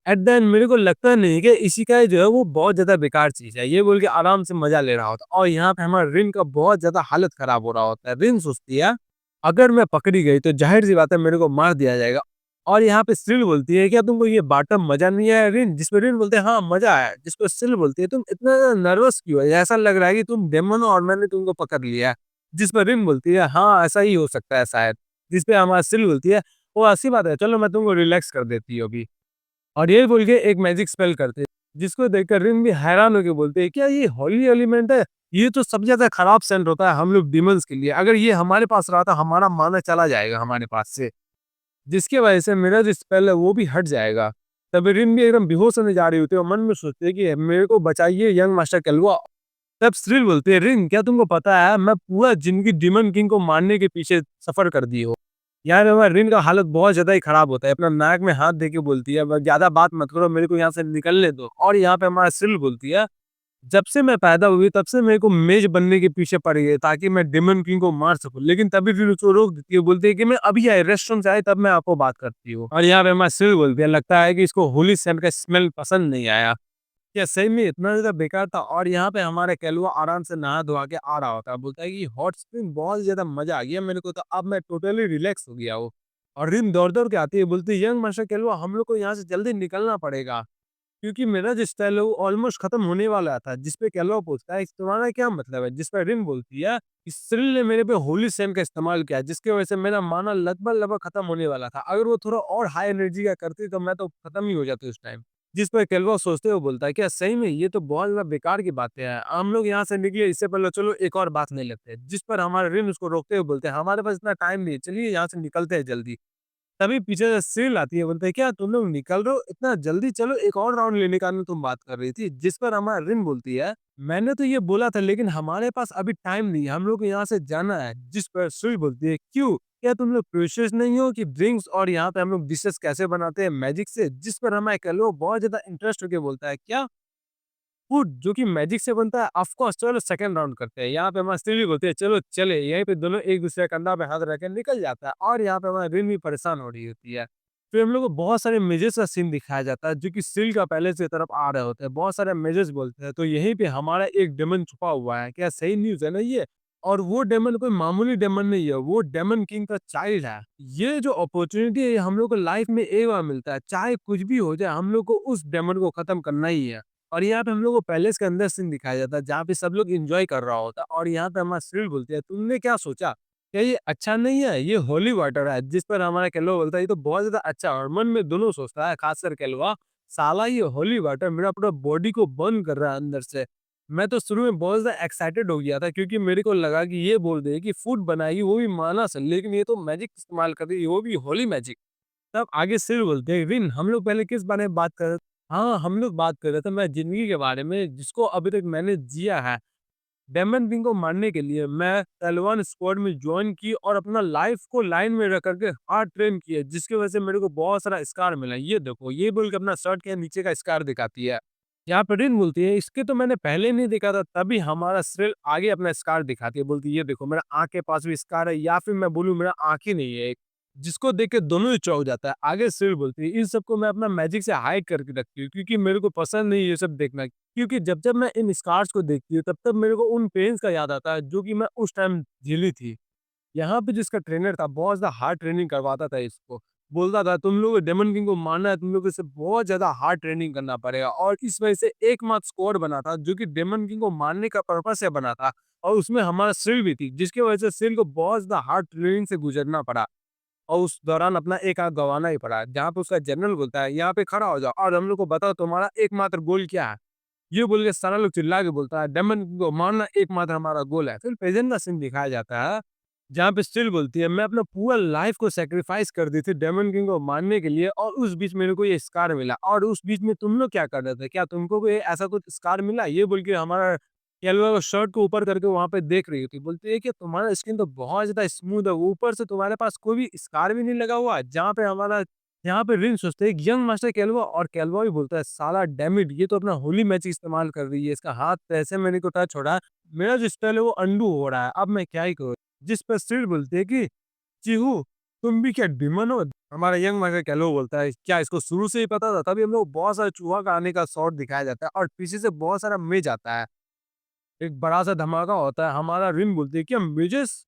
एट द एंड मेरे को लगता नहीं कि इसी का जो है वो बहुत ज्यादा बेकार चीज है, ये बोल के आराम से मजा ले रहा होता। और यहाँ पे हमारा रिन का बहुत ज्यादा हालत खराब हो रहा होता है। रिन सोचती है अगर मैं पकड़ी गई तो जाहिर सी बात है मेरे को मार दिया जाएगा। और यहाँ पे सिल बोलती है क्या तुमको ये बाटम मजा नहीं आया रिन? जिसपे रिन बोलते हैं हाँ मजा आया। जिसपे सिल बोलती है तुम इतना नर्वस क्यों है, ऐसा लग रहा है कि तुम डेमन हो और मैंने तुमको पकड़ लिया है। जिस पर रिन बोलती है हाँ ऐसा ही हो सकता है शायद। जिसपे हमारा सिल बोलती है वो ऐसी बात है चलो मैं तुमको रिलैक्स कर देती हूँ अभी। और ये बोल के एक मैजिक स्पेल करते जिसको देखकर रिन भी हैरान होके बोलते हैं, क्या ये होली एलिमेंट है? ये तो सबसे ज़्यादा खराब सेंट होता है हम लोग डीमंस के लिए। अगर ये हमारे पास रहा तो हमारा माना चला जाएगा हमारे पास से। जिसकी वजह से मेरा जो स्पेल है वो भी हट जाएगा। तभी रिन भी एकदम बेहोश होने जा रही होती है और मन में सोचती है कि मेरे को बचाइए यंग मास्टर केलवा। तब सिरिल बोलती है, रिन क्या तुमको पता है मैं पूरा जिंदगी डिमन किंग को मारने के पीछे सफर कर दी हो। यार हमारे रिन का हालत बहुत ज्यादा ही खराब होता है, अपना नाक में हाथ दे के बोलती है, "बस ज्यादा बात मत करो, मेरे को यहाँ से निकलने दो।" और यहाँ पे हमारा सिरिल बोलती है, जब से मैं पैदा हुई तब से मेरे को मेज बनने के पीछे पड़ी है ताकि मैं डेमन किंग को मार सकूं, लेकिन तभी फिर उसको रोक देती है, बोलती है कि मैं अभी आए रेस्टोरेंट से आए तब मैं आपको बात करती हूँ। और यहाँ पे मैं सिल बोलती है, लगता है कि इसको होली सेंट का स्मेल पसंद नहीं आया। क्या सही में इतना ज्यादा बेकार था? और यहाँ पे हमारा कैलुआ आराम से नहा धोआ के आ रहा होता है, बोलता है कि हॉट स्प्रिंग बहुत ज्यादा मजा आ गया मेरे को, तो अब मैं टोटली रिलैक्स हो गया हूँ। और रिन दौड़ दौड़ के आती है, बोलती है, यंग मास्टर कैलुआ हम लोग को यहाँ से जल्दी निकलना पड़ेगा क्योंकि मेरा जो स्टाइल है वो ऑलमोस्ट खत्म होने वाला था। जिस पे कैलवा पूछता है, तुम्हारा क्या मतलब है? जिस पे रिन बोलती है, कि सिरिल ने मेरे पे होली सेम का इस्तेमाल किया जिसकी वजह से मेरा माना लगभग लगभग खत्म होने वाला था। अगर वो थोड़ा और हाई एनर्जी का करती तो मैं तो खत्म ही हो जाती उस टाइम। जिस पर कैलवा सोचते हुए बोलता है, क्या सही में ये तो बहुत ज्यादा बेकार की बातें हैं, हम लोग यहाँ से निकले इससे पहले चलो एक और बात नहीं लेते हैं। जिस पर हमारे रिन उसको रोकते हुए बोलते हैं, हमारे पास इतना टाइम नहीं है, चलिए यहाँ से निकलते हैं जल्दी। तभी पीछे से सील आती है, बोलते हैं, क्या तुम लोग निकल रहे हो इतना जल्दी? चलो एक और राउंड लेने का तुम बात कर रही थी। जिस पर हमारा रिन बोलती है, मैंने तो ये बोला था लेकिन हमारे पास अभी टाइम नहीं है, हम लोग को यहाँ से जाना है। जिस पर सुई बोलती है, क्यों? क्या तुम लोग प्रेशियस नहीं हो कि ड्रिंक्स और यहाँ पे हम लोग डिशेस कैसे बनाते हैं मैजिक से? जिस पर हमारा कलो बहुत ज्यादा इंटरेस्ट होके बोलता है, क्या फूड जो कि मैजिक से बनता है? ऑफ कोर्स, चलो सेकंड राउंड करते हैं। यहाँ पे हमारा स्त्री बोलती है, चलो चले। यहीं पे दोनों एक दूसरे के कंधा पे हाथ रख के निकल जाता है और यहाँ पे हमारा रिन भी परेशान हो रही होती है। फिर हम लोग को बहुत सारे मेजेस का सीन दिखाया जाता है जो कि सील का पैलेस की तरफ आ रहे होते हैं। बहुत सारे मेजेस बोलते हैं, तो यहीं पे हमारा एक डेमन छुपा हुआ है। क्या सही न्यूज़ है ना ये? और वो डेमन कोई मामूली डेमन नहीं है, वो डेमन किंग का चाइल्ड है। ये जो अपॉर्चुनिटी है ये हम लोग को लाइफ में एक बार मिलता है, चाहे कुछ भी हो जाए हम लोग को उस डेमन को खत्म करना ही है। और यहाँ पे हम लोग को पैलेस के अंदर सीन दिखाया जाता है जहाँ पे सब लोग एंजॉय कर रहा होता है और यहाँ पे हमारा सिरिल बोलते हैं, तुमने क्या सोचा? क्या ये अच्छा नहीं है? ये होली वाटर है। जिस पर हमारा केलो बोलता है, ये तो बहुत ज्यादा अच्छा है। और मन में दोनों सोचता है, खासकर केलवा, साला ये होली वाटर मेरा पूरा बॉडी को बर्न कर रहा है अंदर से। मैं तो शुरू में बहुत ज्यादा एक्साइटेड हो गया था क्योंकि मेरे को लगा कि ये बोल दे कि फूड बनाएगी वो भी माना से, लेकिन ये तो मैजिक इस्तेमाल कर रही है, वो भी होली मैजिक। तब आगे सिर बोलते हैं, "रिन, हम लोग पहले किस बारे में बात कर रहे थे?" "हाँ, हम लोग बात कर रहे थे मैं ज़िंदगी के बारे में जिसको अभी तक मैंने जिया है। डेमन किंग को मारने के लिए मैं तलवार स्क्वाड में जॉइन की और अपना लाइफ को लाइन में रख कर के हार्ड ट्रेन किया, जिसकी वजह से मेरे को बहुत सारा स्कार मिला। ये देखो।" ये बोल के अपना शर्ट के नीचे का स्कार दिखाती है। यहाँ पे रिन बोलती है, "इसके तो मैंने पहले नहीं देखा था।" तभी हमारा सिर आगे अपना स्कार दिखाती है, बोलती है, "ये देखो मेरा आँख के पास भी स्कार है, या फिर मैं बोलूँ मेरा आँख ही नहीं है एक।" जिसको देख के दोनों ही चौंक जाता है। आगे सिर बोलती है, "इन सबको मैं अपना मैजिक से हाइड करके रखती हूँ क्योंकि मेरे को पसंद नहीं ये सब देखना। क्योंकि जब-जब मैं इन स्कार्स को देखती हूँ तब-तब मेरे को उन पेन्स का याद आता है जो कि मैं उस टाइम झेली थी।" यहाँ पे जिसका ट्रेनर था बहुत ज़्यादा हार्ड ट्रेनिंग करवाता था इसको। बोलता था, तुम लोग डेमन किंग को मारना है, तुम लोग को इसे बहुत ज़्यादा हार्ड ट्रेनिंग करना पड़ेगा। और इस वजह से एकमात्र स्क्वाड बना था जो कि डेमन किंग को मारने का पर्पस से बना था। और उसमें हमारा सिल भी थी, जिसकी वजह से सिल को बहुत ज़्यादा हार्ड ट्रेनिंग से गुजरना पड़ा। और उस दौरान अपना एक आँख गँवाना ही पड़ा। जहाँ पे उसका जनरल बोलता है, यहाँ पे खड़ा हो जाओ और हम लोग को बताओ तुम्हारा एकमात्र गोल क्या है? ये बोल के सारा लोग चिल्ला के बोलता है, डेमन को मारना एकमात्र हमारा गोल है। फिर प्रेजेंट का सीन दिखाया जाता है, जहाँ पे स्टिल बोलती है, मैं अपना पूरा लाइफ को सैक्रिफाइस कर दी थी डेमन किंग को मारने के लिए और उस बीच मेरे को ये स्कार मिला। और उस बीच में तुम लोग क्या कर रहे थे? क्या तुमको कोई ऐसा कुछ स्कार मिला? ये बोल के हमारा येलो शर्ट को ऊपर करके वहाँ पे देख रही थी। बोलती है कि तुम्हारा स्किन तो बहुत ज़्यादा स्मूथ है, ऊपर से तुम्हारे पास कोई भी स्कार भी नहीं लगा हुआ है। जहाँ पे हमारा यहाँ पे रिन सोचते हैं यंग मास्टर केल्वा, और केल्वा भी बोलता है, साला डैम इट, ये तो अपना होली मैच इस्तेमाल कर रही है, इसका हाथ ऐसे मेरे को टच हो रहा है, मेरा जो स्टाइल है वो अंडू हो रहा है, अब मैं क्या ही करूँ? जिस पर सिर बोलते हैं कि चीहू, तुम भी क्या डिमन हो? हमारा यंग मास्टर केल्वा बोलता है, क्या इसको शुरू से ही पता था? तभी हम लोग बहुत सारा चूहा का आने का शॉट दिखाया जाता है और पीछे से बहुत सारा मेज आता है। एक बड़ा-सा धमाका होता है, हमारा रिन बोलती है, "क्या मेजेस?"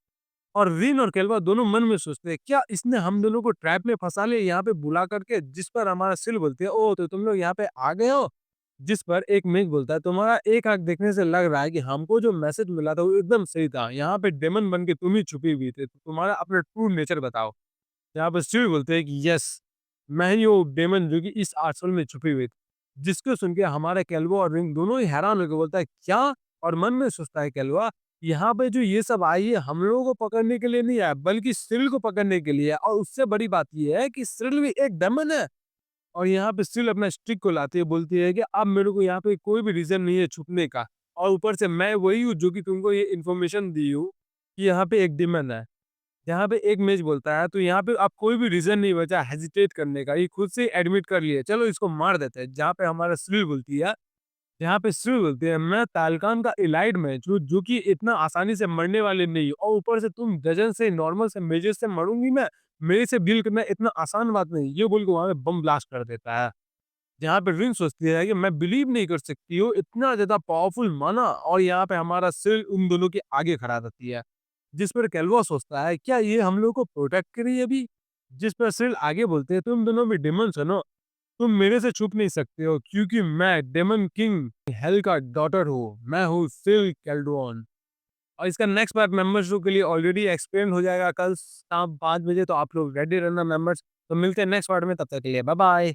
और रिन और केल्वा दोनों मन में सोचते हैं, क्या इसने हम दोनों को ट्रैप में फँसा लिया यहाँ पे बुला करके? जिस पर हमारा सिल बोलती है, "ओह! तो तुम लोग यहाँ पे आ गए हो?" जिस पर एक मेघ बोलता है, "तुम्हारा एक आँख देखने से लग रहा है कि हमको जो मैसेज मिला था वो एकदम सही था। यहाँ पे डेमन बन के तुम ही छुपी हुई थे। तो तुम्हारा अपना ट्रू नेचर बताओ।" यहाँ पे सिल बोलते हैं कि, "यस, मैं ही वो डेमन जो कि इस आश्रम में छुपी हुई थी।" जिसको सुन के हमारा केल्वो और रिंग दोनों ही हैरान होकर बोलता है क्या, और मन में सोचता है केल्वा यहाँ पे जो ये सब आई है हम लोगों को पकड़ने के लिए नहीं है बल्कि सिरिल को पकड़ने के लिए है। और उससे बड़ी बात ये है कि सिरिल भी एक डेमन है। और यहाँ पे सिरिल अपना स्टिक को लाती है, बोलती है कि अब मेरे को यहाँ पे कोई भी रीजन नहीं है छुपने का, और ऊपर से मैं वही हूँ जो कि तुमको ये इन्फॉर्मेशन दी हूँ कि यहाँ पे एक डेमन है। यहाँ पे एक मेज बोलता है तो यहाँ पे अब कोई भी रीजन नहीं बचा हेजिटेट करने का, ये खुद से एडमिट कर लिए चलो इसको मार देते हैं। जहाँ पे हमारा सिरिल बोलती है, यहाँ पे सिर्फ बोलती है मैं तालकान का इलाइट मैच हूँ जो कि इतना आसानी से मरने वाले नहीं हो, और ऊपर से तुम डजन से नॉर्मल से मेजर से मरूंगी मैं, मेरे से डील करना इतना आसान बात नहीं, ये बोल के वहां पे बम ब्लास्ट कर देता है। जहाँ पे रिंग सोचती है कि मैं बिलीव नहीं कर सकती हूँ इतना ज्यादा पावरफुल माना, और यहाँ पे हमारा सिर उन दोनों के आगे खड़ा रहती है। जिस पर कैलवा सोचता है क्या ये हम लोग को प्रोटेक्ट करी अभी। जिस पर सिर आगे बोलते हैं तुम दोनों भी डिमंस हो ना, तुम मेरे से छुप नहीं सकते हो क्योंकि मैं डेमन किंग हेल का डॉटर हूँ, मैं हूँ सिल कैल्ड्रोन। और इसका नेक्स्ट पार्ट मेंबर्स के लिए ऑलरेडी एक्सप्लेन हो जाएगा कल शाम 5 बजे, तो आप लोग रेडी रहना मेंबर्स। तो मिलते हैं नेक्स्ट पार्ट में, तब तक के लिए बाय बाय।